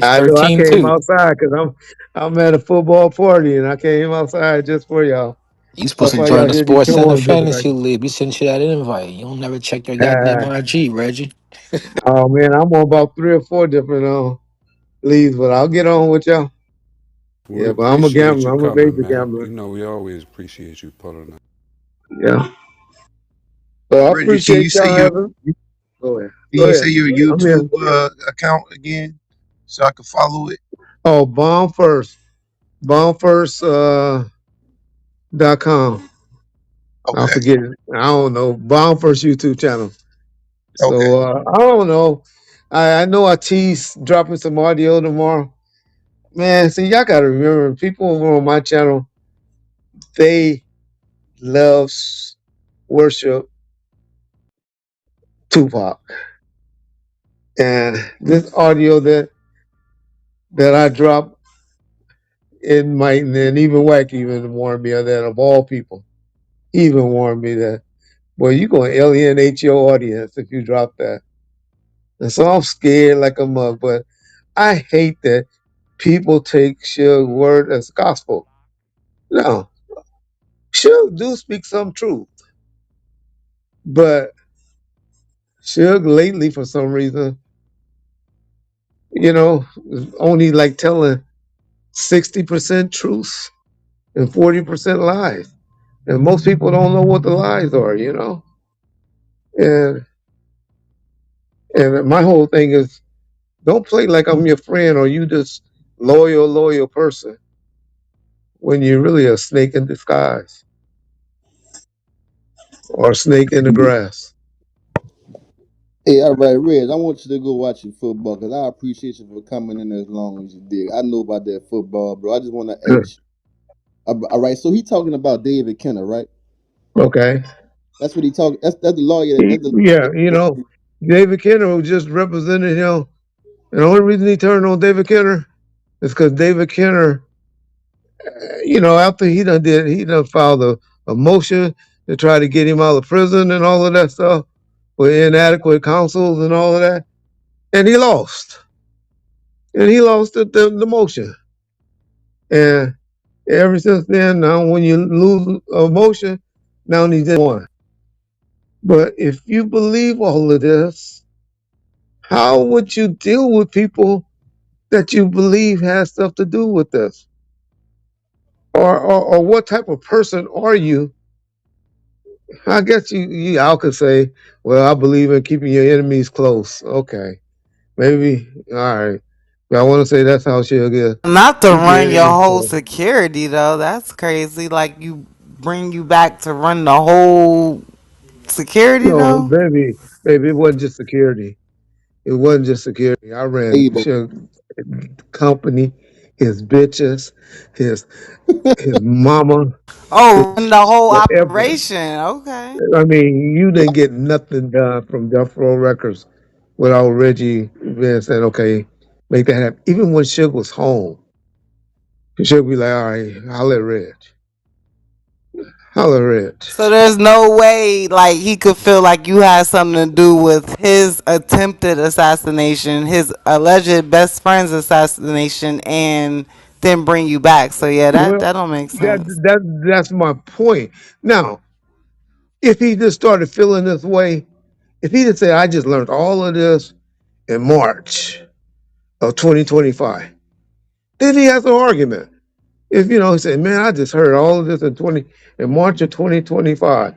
I know I came 13-2. outside because I'm at a football party and I came outside just for y'all. You supposed That's to why join y'all the hear these Sports Center horns in the Fantasy League. We sent you that invite. You don't never check your goddamn back. IG, Reggie. Oh man, I'm on about 3 or 4 different leagues, but I'll get on with y'all. We Yeah, but I'm a appreciate gambler. you I'm a coming, major man. gambler. You know, we always appreciate you pulling up. Yeah. So I Reggie, can appreciate you say y'all your having. Go ahead. can Go you ahead. say your I'm here. YouTube account again so I can follow it? Oh, bomb first. Bomb first .com. I Okay, forget it. I don't know. Bomb first YouTube channel. okay. So I don't know. I know I tease dropping some audio tomorrow. Man, see, y'all gotta remember people over on my channel, they love worship Tupac. And this audio that I dropped, it might, and even Wack even warned me of that, of all people. He even warned me that, well, you're going to alienate your audience if you drop that. And so I'm scared like a mug, but I hate that people take Suge's word as gospel. No, Suge do speak some truth, but Suge lately, for some reason, is only like telling 60% truth and 40% lies. And most people don't know what the lies are. And and my whole thing is don't play like I'm your friend or you this loyal person when you're really a snake in disguise or a snake in the grass. Hey, all right, Reg, I want you to go watch your football because I appreciate you for coming in as long as you did. I know about that football, bro. I just want to ask you. All right, so he talking about David Kenner, right? Okay. That's what he talking. That's the lawyer. That's the Yeah, David Kenner who just represented him. And the only reason he turned on David Kenner is because David Kenner, after he done filed a motion to try to get him out of prison and all of that stuff with inadequate counsels and all of that. And he lost. And he lost the motion. And ever since then, now when you lose a motion, now he's won. But if you believe all of this, how would you deal with people that you believe has stuff to do with this? or what type of person are you? I guess y'all could say, well, I believe in keeping your enemies close. Okay, maybe all right. But I want to say that's how she'll get Not to keep your run your enemies whole close. security though. That's crazy. Like you bring you back to run the whole security No, though. baby, it wasn't just security. It wasn't just security. I ran Able. company, his bitches, his his mama, his Oh, run the whole whatever. operation. Okay. I mean, you didn't get nothing done from Death Row Records without Reggie being said, okay, make that happen. Even when Suge was home, Suge be like, all right, holler at Reg. Holler at Reg. So there's no way like he could feel like you had something to do with his attempted assassination, his alleged best friend's assassination, and then bring you back. So yeah, Well, that don't make sense. that's my point. Now, if he just started feeling this way, if he just said, I just learned all of this in March of 2025, then he has an argument. If he said, man, I just heard all of this in March of 2025.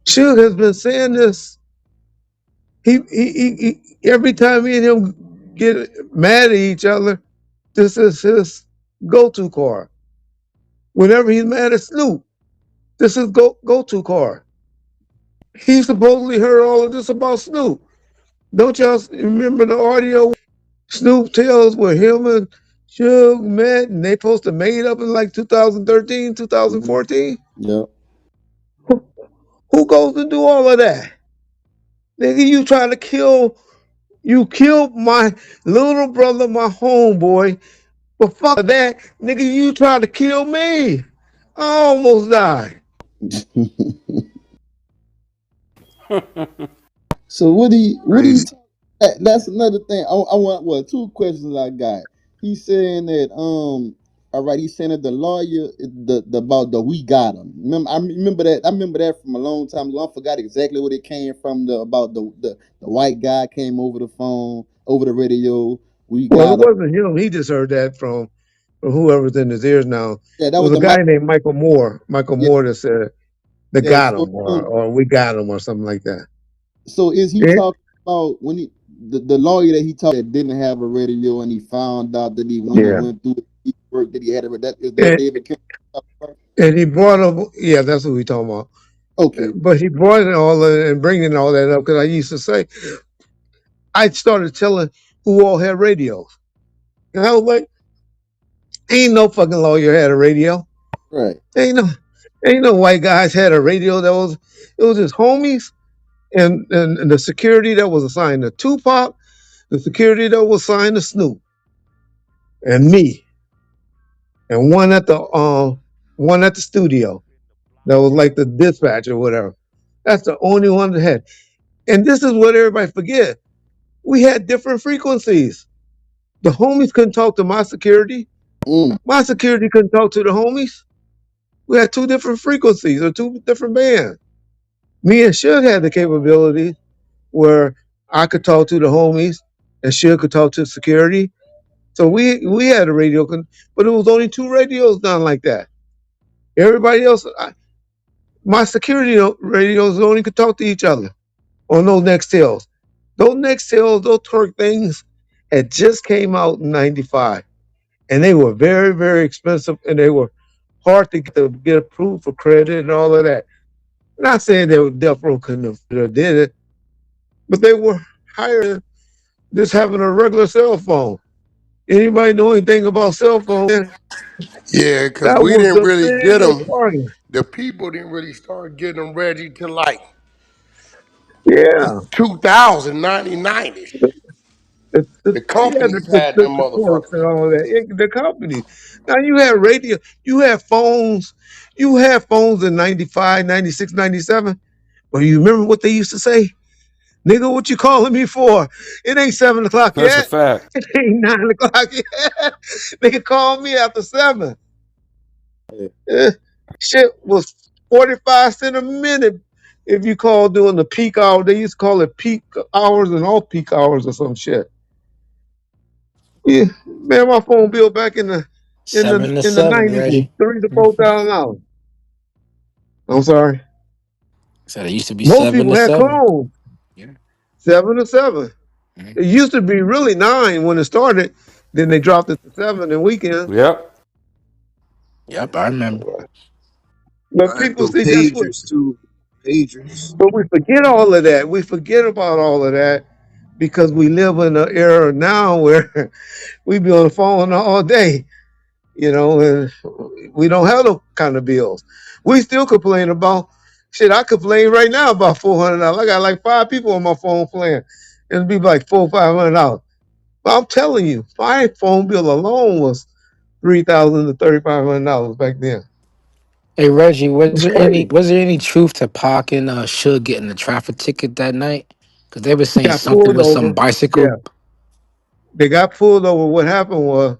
Suge has been saying this. Every time me and him get mad at each other, this is his go-to card. Whenever he's mad at Snoop, this is go-to card. He supposedly heard all of this about Snoop. Don't y'all remember the audio? Snoop tells where him and Suge met and they supposed to made up in like 2013, 2014. Yeah. Who goes to do all of that? Nigga, you killed my little brother, my homeboy. But fuck that, nigga, you tried to kill me. I almost died. So what do you Crazy. talk, that's another thing. I want two questions I got. He's saying that all right, he's saying that the lawyer the about the we got him. I remember that from a long time ago. I forgot exactly where it came from, about the white guy came over the phone, over the radio. We Well, it got him. wasn't him. He just heard that from whoever's in his ears now. Yeah, It that was was a the guy named Michael Moore. Michael yeah, Moore that said they yeah. got him or we got him or something like that. So is he Yeah, talking about when the lawyer that he talked that didn't have a radio and he found out that when he yeah. went through the work that he had that is that And, David King? and he brought up, yeah, that's what we talking about. Okay, But he brought in all of it and bringing all that up because I used to say, I started telling who all had radios. And I was like, ain't no fucking lawyer had a radio. right. Ain't no, ain't no white guys had a radio. It was his homies and the security that was assigned to Tupac, the security that was assigned to Snoop, and me, and one at the studio that was like the dispatch or whatever. That's the only one that had. And this is what everybody forget. We had different frequencies. The homies couldn't talk to my security. Mm, My security couldn't talk to the homies. We had two different frequencies or two different bands. Me and Suge had the capability where I could talk to the homies and Suge could talk to security. So we had a radio, but it was only two radios done like that. Everybody else, my security radios only could talk to each other on those Nextels. Those Nextels, those Turk things had just came out in '95, and they were very, very expensive, and they were hard to get approved for credit and all of that. Not saying they were Death Row couldn't have did it, but they were higher than just having a regular cell phone. Anybody know anything about cell phones? Yeah, because That we was didn't the really get biggest them. party. The people didn't really start getting them ready to like Yeah. 2000, 90s. The Yeah, companies had them the courts motherfuckers. and all of that. The companies. Now you had radio, you had phones in 95, 96, 97. Well, you remember what they used to say? Nigga, what you calling me for? It ain't 7 o'clock That's a yet. fact. It ain't 9 o'clock yet. They could call me after 7. yeah. Eh, shit was 45 cents a minute if you called during the peak hour. They used to call it peak hours and off peak hours or some shit. Yeah, man, my phone bill back in the in the 7 to 7, 90s was Reggie. $3,000 to $4,000. I'm sorry. Said it used to be Most seven people to had seven. clones, Yeah. 7 to 7. Mhm. It used to be really 9 when it started. Then they dropped it to 7 in weekends. Yep. Yep, I remember. But I had people them see that's what. pagers too. Pagers. But we forget all of that. We forget about all of that because we live in an era now where we be on the phone all day, and we don't have those kind of bills. We still complain about shit. I complain right now about $400. I got like 5 people on my phone playing. It'll be like $400-500. But I'm telling you, my phone bill alone was $3,000 to $3,500 back then. Hey Reggie, It's crazy. was there any truth to Pac and Suge getting the traffic ticket that night? Because they were saying Got something pulled with some over. bicycle. Yeah, they got pulled over. What happened was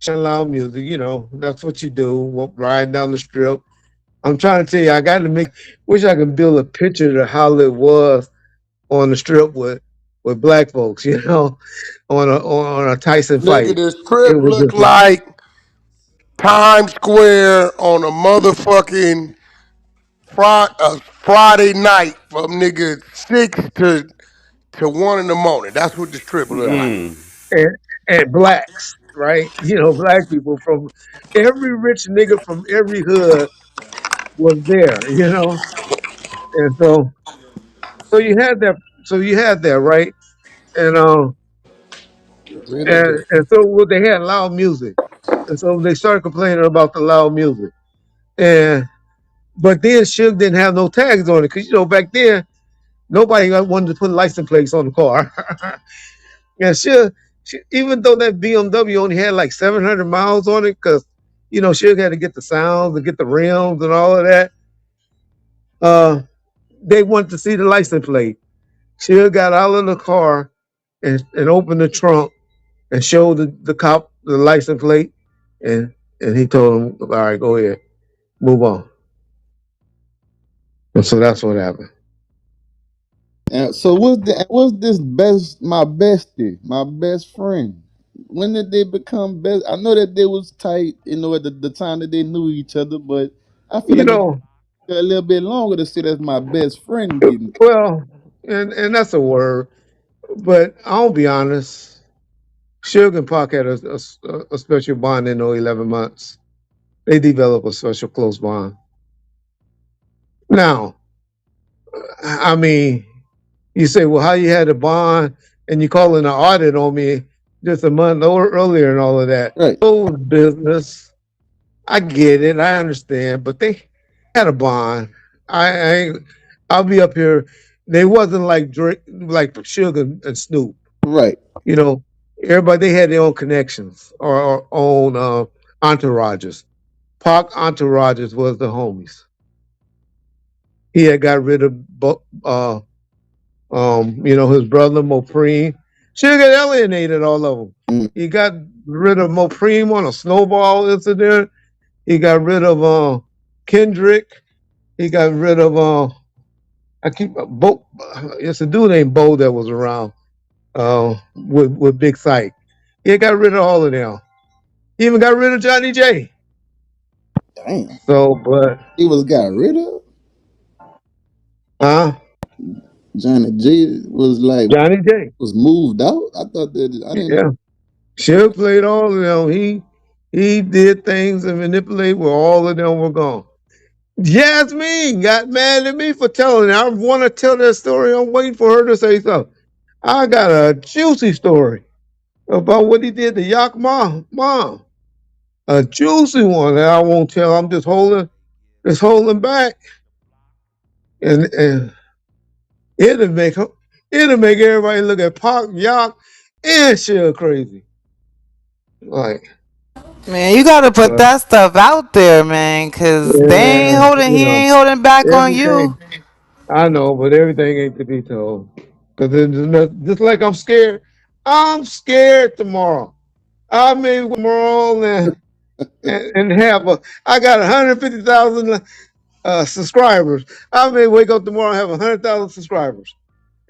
loud music. That's what you do. Riding down the strip. I'm trying to tell you, I got to wish I could build a picture of how it was on the strip with black folks. On a Tyson Nigga, fight. the It strip was look just like, like Times Square on a motherfucking Friday night from nigga 6 to 1 in the morning. That's what the strip look like. and, and blacks, right? Black people from every rich nigga from every hood was there. And so you had that. So you had that, right? And Really? and so they had loud music, and so they started complaining about the loud music. And but then Suge didn't have no tags on it because back then nobody wanted to put license plates on the car. And even though that BMW only had like 700 miles on it, because Suge had to get the sounds and get the rims and all of that. Uh, they wanted to see the license plate. Suge got out of the car and opened the trunk and showed the cop the license plate, and he told him, "All right, go ahead, move on." And so that's what happened. And so what's this my bestie, my best friend? When did they become best? I know that they was tight, at the time that they knew each other, but I feel You like it know, took a little bit longer to say that's my best friend getting. well, and that's a word, but I'll be honest. Suge and Pac had a special bond in those 11 months. They developed a special close bond. Now, I mean, you say, well, how you had a bond and you calling an audit on me just a month earlier and all of that. Right, So business. I get it. I understand. But they had a bond. I I'll be up here. They wasn't like Drake, like Suge and Snoop. right. You know, everybody they had their own connections or own entourages. Pac entourages was the homies. He had got rid of his brother Mopreme. Suge got alienated all of them. Mm, He got rid of Mopreme on a snowball incident. He got rid of Kendrick. He got rid of I keep Bo. It's a dude named Bo that was around with Big Sight. He got rid of all of them. He even got rid of Johnny J. damn, So, but he was got rid of. uh Johnny J was like Johnny J. was moved out. I thought that I didn't know. Yeah, Suge played all of them. He did things and manipulated where all of them were gone. Jasmine got mad at me for telling it. I want to tell that story. I'm waiting for her to say something. I got a juicy story about what he did to Yak mom. A juicy one that I won't tell. I'm just holding back, and it'll make it'll make everybody look at Pac, Yak, and Suge crazy. Like, Man, you gotta put but that stuff out there, man, cause yeah, he ain't holding back on you. everything I know, but everything ain't to be told. Cause just like I'm scared. I'm scared tomorrow. I may tomorrow and have I got 150,000 subscribers. I may wake up tomorrow and have 100,000 subscribers.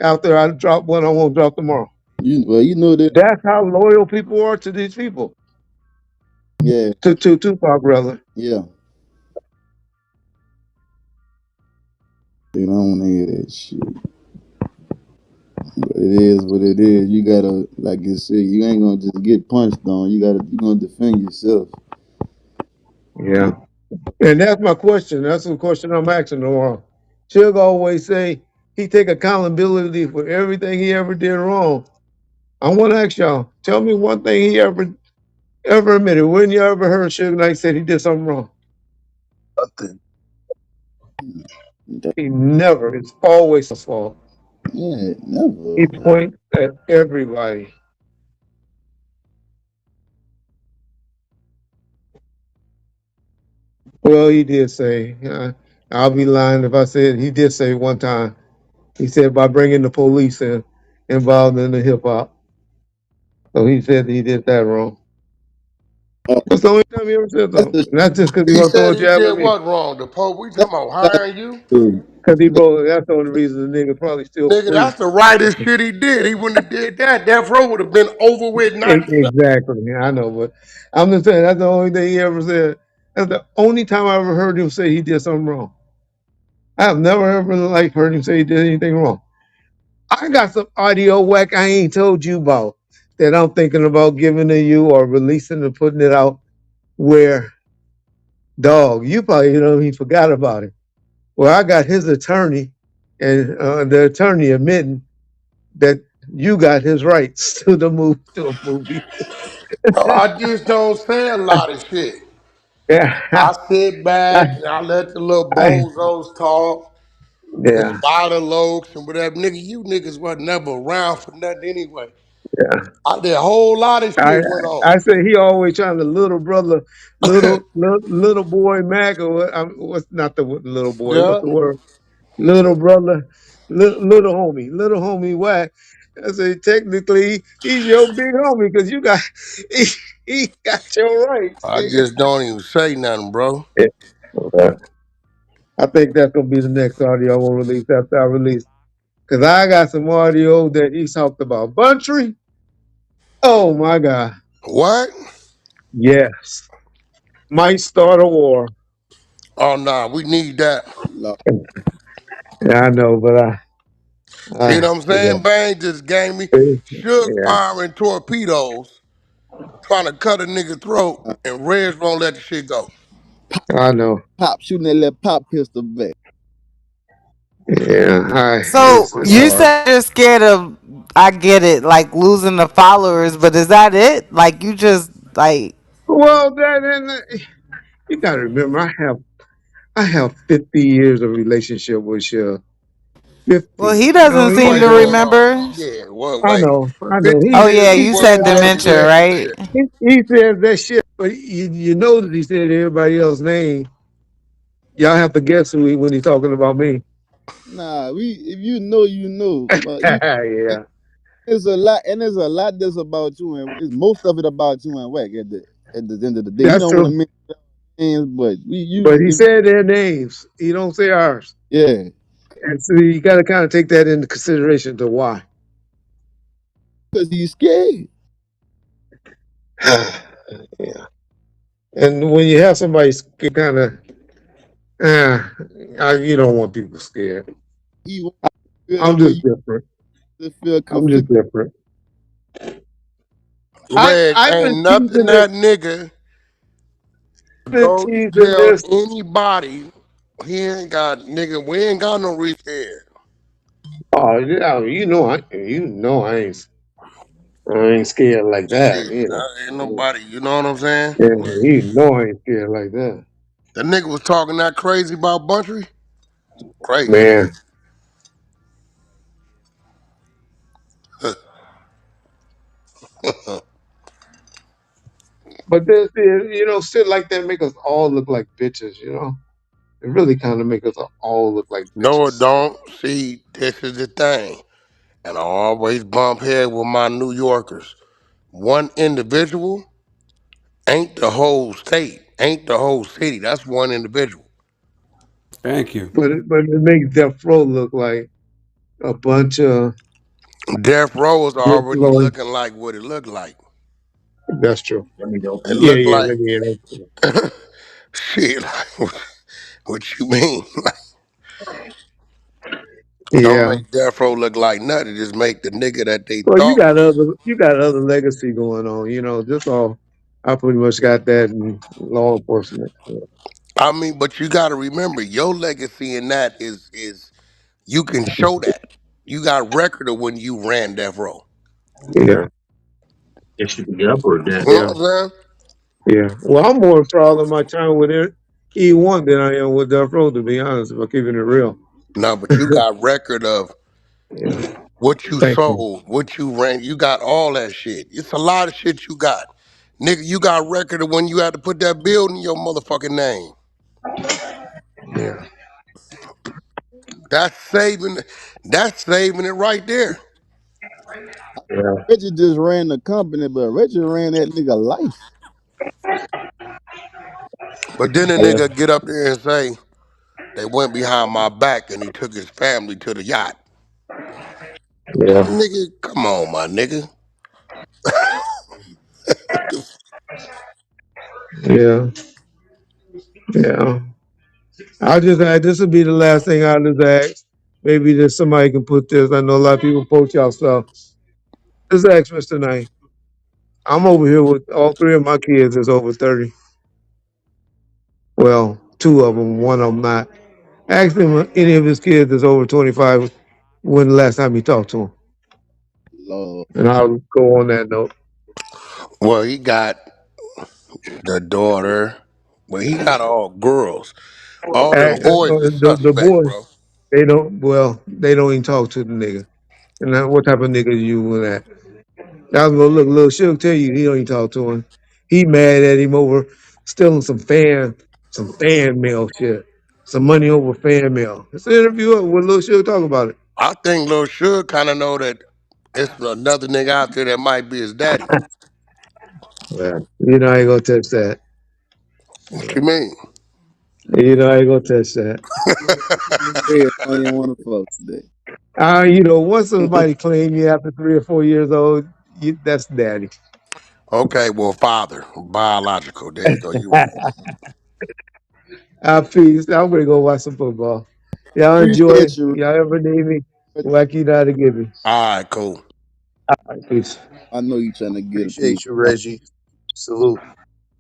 After I drop one, I won't drop tomorrow. You know that That's how loyal people are to these people. Yeah, To Tupac, brother. yeah. Dude, I don't wanna hear that shit. But it is what it is. You gotta, like you said, you ain't gonna just get punched on. You gonna defend yourself. Yeah. And that's my question. That's the question I'm asking tomorrow. Suge always say he take accountability for everything he ever did wrong. I want to ask y'all, tell me one thing he ever admitted. When you ever heard Suge Knight said he did something wrong? Nothing. He never. It's always a fault. Yeah, never. He points at everybody. Well, he did say. I'll be lying if I said he did say one time. He said by bringing the police in involved in the hip hop. So he said he did that wrong. That's the only time he ever said That's something. the Not just because he He want to throw said a he jab did at me. what wrong? The Pope? We that's talking about the hiring you? dude. Because he broke. That's the only reason the nigga probably still Nigga, free. that's the rightest shit he did. He wouldn't have did that. Death Row would have been over with 97. Exactly. I know, but I'm just saying that's the only thing he ever said. That's the only time I ever heard him say he did something wrong. I've never ever like heard him say he did anything wrong. I got some audio whack I ain't told you about that I'm thinking about giving to you or releasing and putting it out. Where dog, you probably he forgot about it. Well, I got his attorney, and the attorney admitting that you got his rights to the move to a movie. No, I just don't say a lot of shit. Yeah, I sit I, back and I let the little I, bozos talk and yeah, buy the lokes and whatever. Nigga, you niggas wasn't never around for nothing anyway. yeah. I did a whole lot of I shit went I on. say he always trying to little brother, little boy Mac or what's not the little boy? What's Yeah. the word? Little brother, little homie Wack. I say technically he's your big homie because you got he, he got your rights, I nigga. just don't even say nothing, bro. Yeah. Okay. I think that's gonna be the next audio I will release after I release. Cause I got some audio that he talked about Buntry. Oh my God. What? Yes. Might start a war. Oh, nah, we need that. Lord. Yeah, I know, but See what I'm yeah, saying? Bang just gave me Suge yeah, firing torpedoes, trying to cut a nigga throat, Uh, and Reds won't let the shit go. I know. Pop shooting that little pop pistol back. Yeah, So it's you hard. said you're scared of, I get it, like losing the followers, but is that it? Like you just like, Well, that and you gotta remember, I have 50 years of relationship with Cher. well, 50. he doesn't He seem Wait, to enjoyed. hold on. remember. Yeah, well, I wait. know, I know. 50 Oh years yeah, of you what said Said Buster that. dementia, ever right? said. He says that shit, but you know that he said everybody else's name. Y'all have to guess who when he's talking about me. Nah, we if you know, you know. But you Yeah, there's a lot, and there's a lot that's about you, and it's most of it about you and Wack at the end of the day. He that's don't want to true. mention names, but But he said their names. He don't say ours. yeah, And so you got to kind of take that into consideration to why. because he's scared. Yeah. And when you have somebody kind of, you don't want people scared. He wants to feel the I'm way just you different. feel I'm just conflicted. different. Reg, I've been ain't nothing teasing this, that nigga been go teasing tell this. anybody he ain't got, nigga, we ain't got no reach here. Oh, yeah, I ain't scared like that. Shit, Yeah, ain't nobody, you know what I'm saying? yeah, I ain't scared like that, The nigga was talking that crazy about Buntry. Crazy. man. But this, shit like that make us all look like bitches. It really kind of make us all look like No, it bitches. don't. See, this is the thing. And I always bump head with my New Yorkers. One individual ain't the whole state, ain't the whole city. That's one individual. Thank you. But it makes Death Row look like a bunch of Death Row is Rich already Lord. looking like what it looked like. That's true. It Yeah, looked yeah, like yeah. shit. Like, what you mean? Don't Yeah. make Death Row look like nothing. Just make the nigga that they Well, thought. you got other legacy going on. You know, this all I pretty much got that in law enforcement. I mean, but you got to remember, your legacy in that is you can show that. You got record of when you ran Death Row. Yeah, It should be up or down. You know yeah, what I'm saying? yeah. Well, I'm more proud of my time with E1 than I am with Death Row, to be honest. If I'm keeping it real. No, but you got record of Yeah. what you Thank you. sold, what you ran. You got all that shit. It's a lot of shit you got. Nigga, you got record of when you had to put that bill in your motherfucking name. Yeah, That's saving that's saving it right there. yeah, Reggie just ran the company, but Reggie ran that nigga life. But then a yeah, nigga get up there and say, they went behind my back and he took his family to the yacht. yeah, Nigga, come on, my nigga. yeah, yeah. I'll just add, this will be the last thing I'll just ask. Maybe that somebody can put this. I know a lot of people post y'all stuff. Just ask Mr. Knight. I'm over here with all three of my kids is over 30. Well, two of them, one of them not. Ask him if any of his kids is over 25 when the last time he talked to him. Lord. And I'll go on that note. Well, he got the daughter. Well, he got all girls. All them boys is The suspect, boys, bro. they don't even talk to the nigga. And now what type of nigga you with that? I was gonna look, little Suge tell you he don't even talk to him. He mad at him over stealing some fan mail shit. Some money over fan mail. It's an interview with Lil Suge talk about it. I think Lil Suge kind of know that it's another nigga out there that might be his daddy. Yeah. You know I ain't gonna touch that. What you mean? You know I ain't gonna touch that. Red funny on the fuck today. Once somebody claim you after 3 or 4 years old, that's daddy. Okay, well, father, biological. There you go. You right. Peace. I'm gonna go watch some football. Y'all enjoy. Appreciate you. Y'all ever need me? Red. Wacky know how to give me. All right, cool. All right, peace. I know you trying to get a piece. Appreciate you, Reggie. Salute.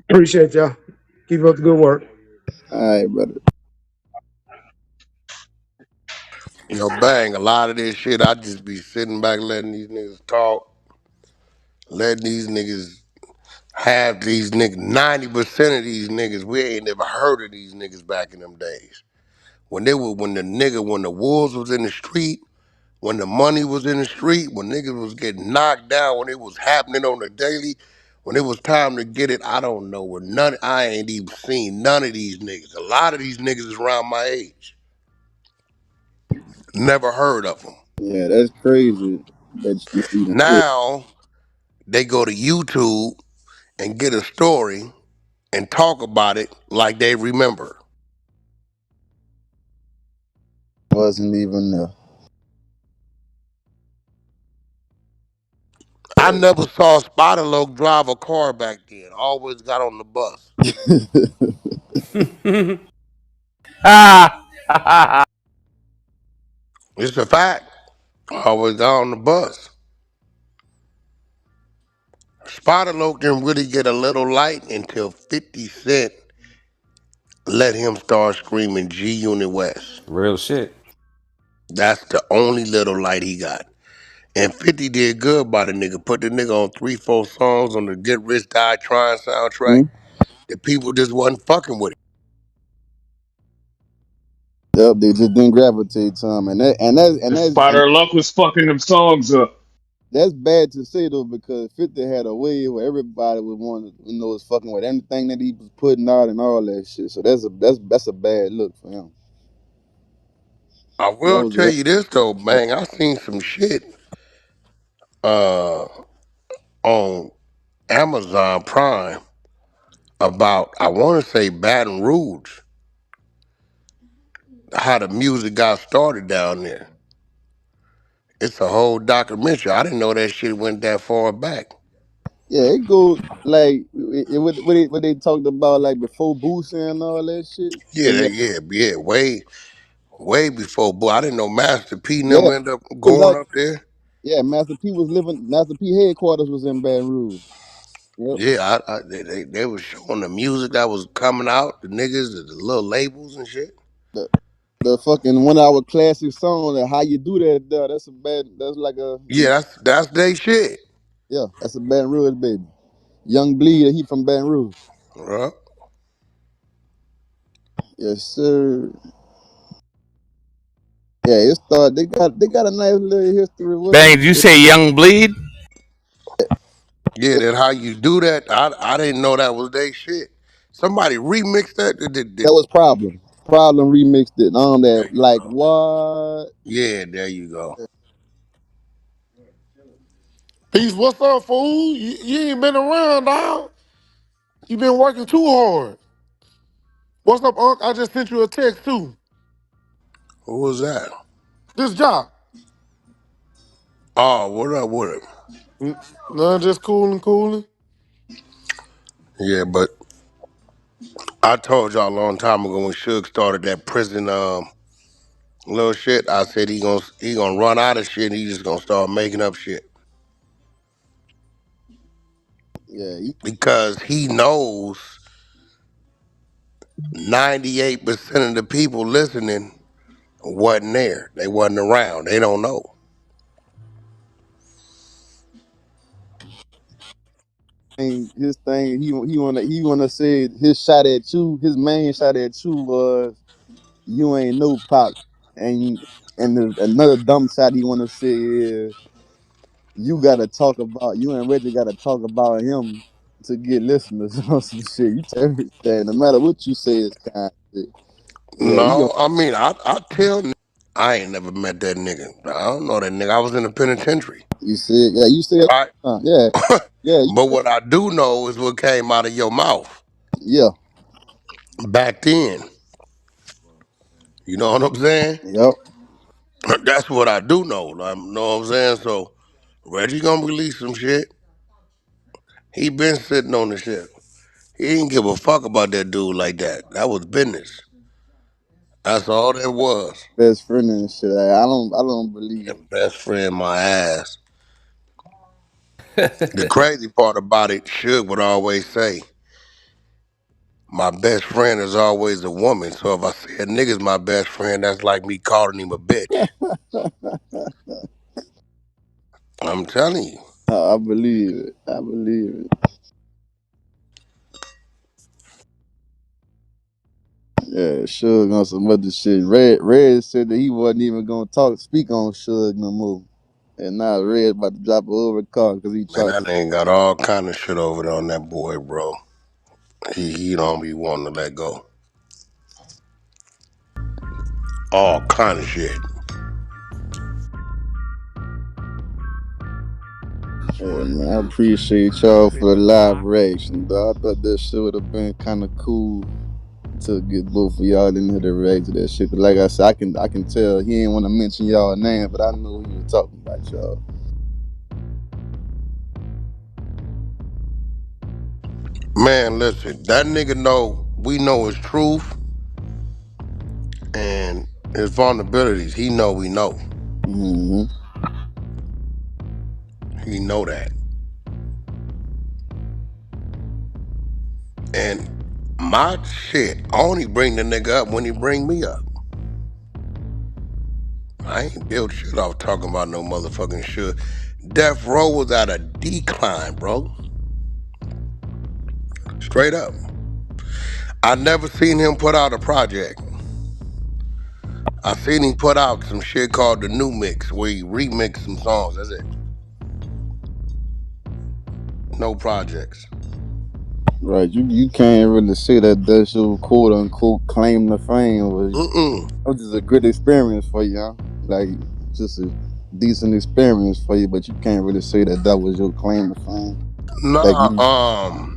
Appreciate y'all. Keep up the good work. All right, brother. You know, bang, a lot of this shit, I just be sitting back letting these niggas talk, letting these niggas have these niggas. 90% of these niggas, we ain't never heard of these niggas back in them days. When when the wolves was in the street, when the money was in the street, when niggas was getting knocked down, when it was happening on the daily, when it was time to get it, I don't know where I ain't even seen none of these niggas. A lot of these niggas is around my age. Never heard of them. Yeah, that's crazy that you even hear. Now they go to YouTube and get a story and talk about it like they remember. Wasn't even there. I never saw Spider-Loc drive a car back then. Always got on the bus. It's a fact. Always got on the bus. Spider-Loc didn't really get a little light until 50 Cent let him start screaming G Unit West. Real shit. That's the only little light he got. And 50 did good by the nigga. Put the nigga on 3, 4 songs on the Get Rich Die Trying soundtrack. Hmm? The people just wasn't fucking with it. Yep, they just didn't gravitate to him, and The Spider Luck was fucking them songs up. that's bad to say though, because 50 had a way where everybody would want to, was fucking with anything that he was putting out and all that shit. So that's a bad look for him. I That will was tell one. you this though, bang. I seen some shit uh on Amazon Prime about I want to say Baton Rouge, how the music got started down there. It's a whole documentary. I didn't know that shit went that far back. Yeah, it go like what they talked about like before Boosie and all that shit. Yeah, And yeah. Way before. Boy, I didn't know Master P yeah, never ended up was going out. up there. Yeah, Master P headquarters was in Baton Rouge. Yep. Yeah, they was showing the music that was coming out, the niggas, the little labels and shit. The the fucking 1 hour classic song that how you do that there, that's like a Yeah, that's they shit. yeah, that's a Baton Rouge baby. Young Bleed, he from Baton Rouge. Right? Yes, sir. Yeah, it started. They got a nice little history with Bang, them. did you say Young Bleed? Yeah, then how you do that? I didn't know that was they shit. Somebody remixed that. That was Problem. Problem remixed it on that. There you Like go. what? Yeah, there you go. Peace, what's up, fool? You ain't been around, dog. You been working too hard. What's up, Unc? I just sent you a text too. Who was that? This job. Oh, what up with him? None, just cooling. Yeah, but I told y'all a long time ago when Suge started that prison little shit. I said he gonna run out of shit. And he just gonna start making up shit Yeah, because he knows 98% of the people listening wasn't there. They wasn't around. They don't know. his thing. He wanna say his shot at you. His main shot at you was you ain't no Pac, another dumb shot he wanna say is you and Reggie gotta talk about him to get listeners or some shit. You tell everything, no matter what you say, is kind of shit. Yeah, he gonna. No, I mean I tell I ain't never met that nigga. I don't know that nigga. I was in the penitentiary. You said, yeah, you said, Right? yeah, yeah, But what I do know is what came out of your mouth yeah, back then. You know what I'm saying? yep. That's what I do know. Like, you know what I'm saying? So Reggie gonna release some shit. He been sitting on the shit. He didn't give a fuck about that dude like that. That was business. That's all that was. Best friend and shit. I don't believe. And best friend, my ass. The crazy part about it, Suge would always say, my best friend is always a woman. So if I say a nigga's my best friend, that's like me calling him a bitch. I'm telling you. I believe it. I believe it. Yeah, Suge on some other shit. Red said that he wasn't even gonna speak on Suge no more. And now Red about to drop a over car because he Man, tried. that ain't got all kind of shit over there on that boy, bro. He don't be wanting to let go. All kind of shit. Yeah, man, I appreciate y'all for the live reaction, dog. I thought that shit would have been kind of cool to get both of y'all in here to react to that shit. 'Cause like I said, I can tell he didn't want to mention y'all name, but I knew he was talking about y'all. Man, listen, that nigga know we know his truth and his vulnerabilities. He know we know. Mm-hmm. He know that. And my shit, I only bring the nigga up when he bring me up. I ain't built shit off talking about no motherfucking shit. Death Row was at a decline, bro. Straight up. I never seen him put out a project. I seen him put out some shit called the New Mix, where he remixed some songs. That's it. No projects. Right, you can't really say that's your quote unquote claim to fame was Mm-mm. it was just a good experience for you, huh? Like just a decent experience for you, but you can't really say that was your claim to fame. Like Nah,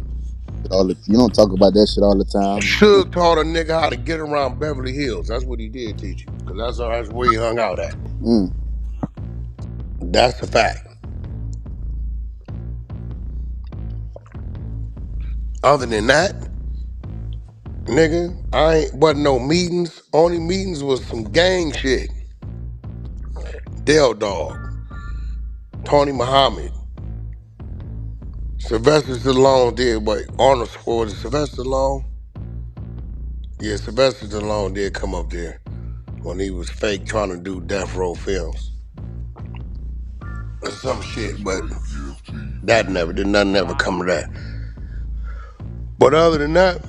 you don't talk about that shit all the time. Suge taught a nigga how to get around Beverly Hills. That's what he did teach you. Cause that's where he hung out at. Mm. That's a fact. Other than that, nigga, wasn't no meetings. Only meetings was some gang shit. Del Dog, Tony Muhammad, Sylvester Stallone did what? Arnold Schwarzenegger, Sylvester Stallone? Yeah, Sylvester Stallone did come up there when he was fake trying to do Death Row films. Or some shit, but that nothing ever come of that. But other than that,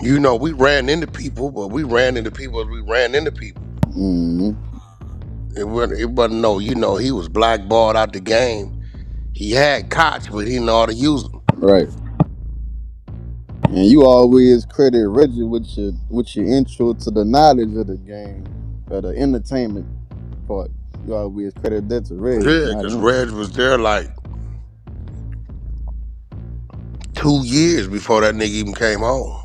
you know, we ran into people, but we ran into people as we ran into people. Mm-hmm. It wasn't no, you know, he was blackballed out the game. He had cots, but he didn't know how to use them. Right. And you always credit Reggie with your intro to the knowledge of the game, or the entertainment part. You always credit that to Reg, Yeah, not because him. Reg was there like 2 years before that nigga even came home.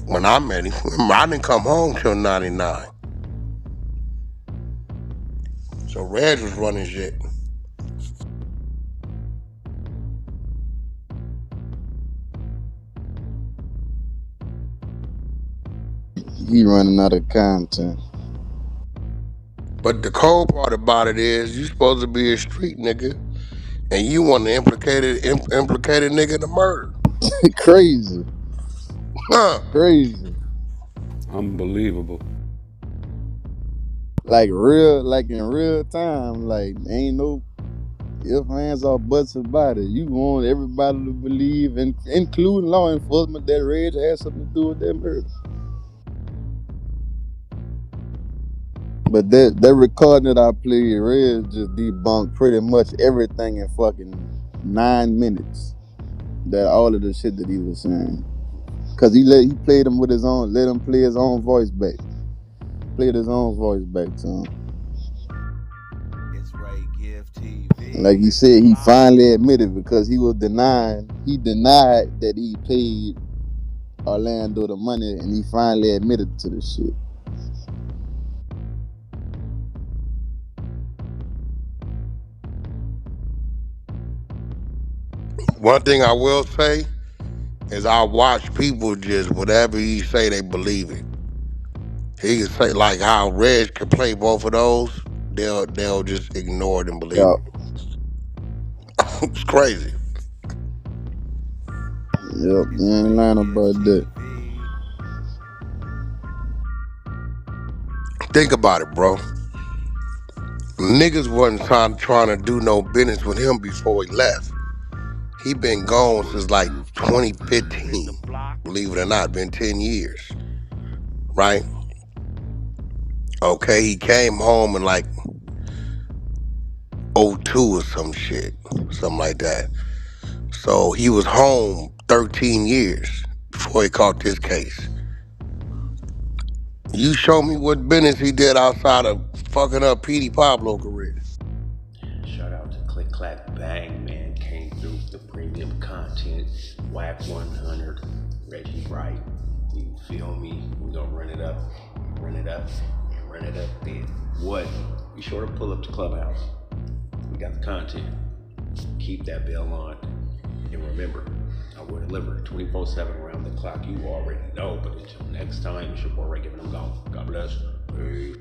When I met him, I didn't come home till 99. So Reg was running shit. He running out of content. But the cold part about it is, you supposed to be a street nigga, and you want to implicate a nigga in the murder. Crazy. Huh. Crazy. Unbelievable. Like in real time, like ain't no if hands or buts about it. You want everybody to believe, and including law enforcement, that Reg had something to do with that murder. But that recording that I played, Reg just debunked pretty much everything in fucking 9 minutes. That all of the shit that he was saying. Cause he played him with his own, let him play his own voice back. Played his own voice back to him. Like he said, he finally admitted, because he denied that he paid Orlando the money, and he finally admitted to the shit. One thing I will say is I watch people just whatever he say, they believe it. He can say like how Reg can play both of those, they'll just ignore it and believe Yeah. it. It's crazy. Yep, you ain't lying about that. Think about it, bro. Niggas wasn't trying to do no business with him before he left. He been gone since like 2015. Believe it or not, been 10 years. Right? Okay, he came home in like 02 or some shit. Something like that. So he was home 13 years before he caught this case. You show me what business he did outside of fucking up Petey Pablo career. Shout out to Click Clack Bang, man. Came through the premium content. Wack 100, Reggie Wright. You feel me? We gonna run it up, and run it up then. What? Be sure to pull up the clubhouse. We got the content. Keep that bell on. And remember, I will deliver 24/7 around the clock. You already know, but until next time, it's your boy Ray giving them go. God bless. Peace.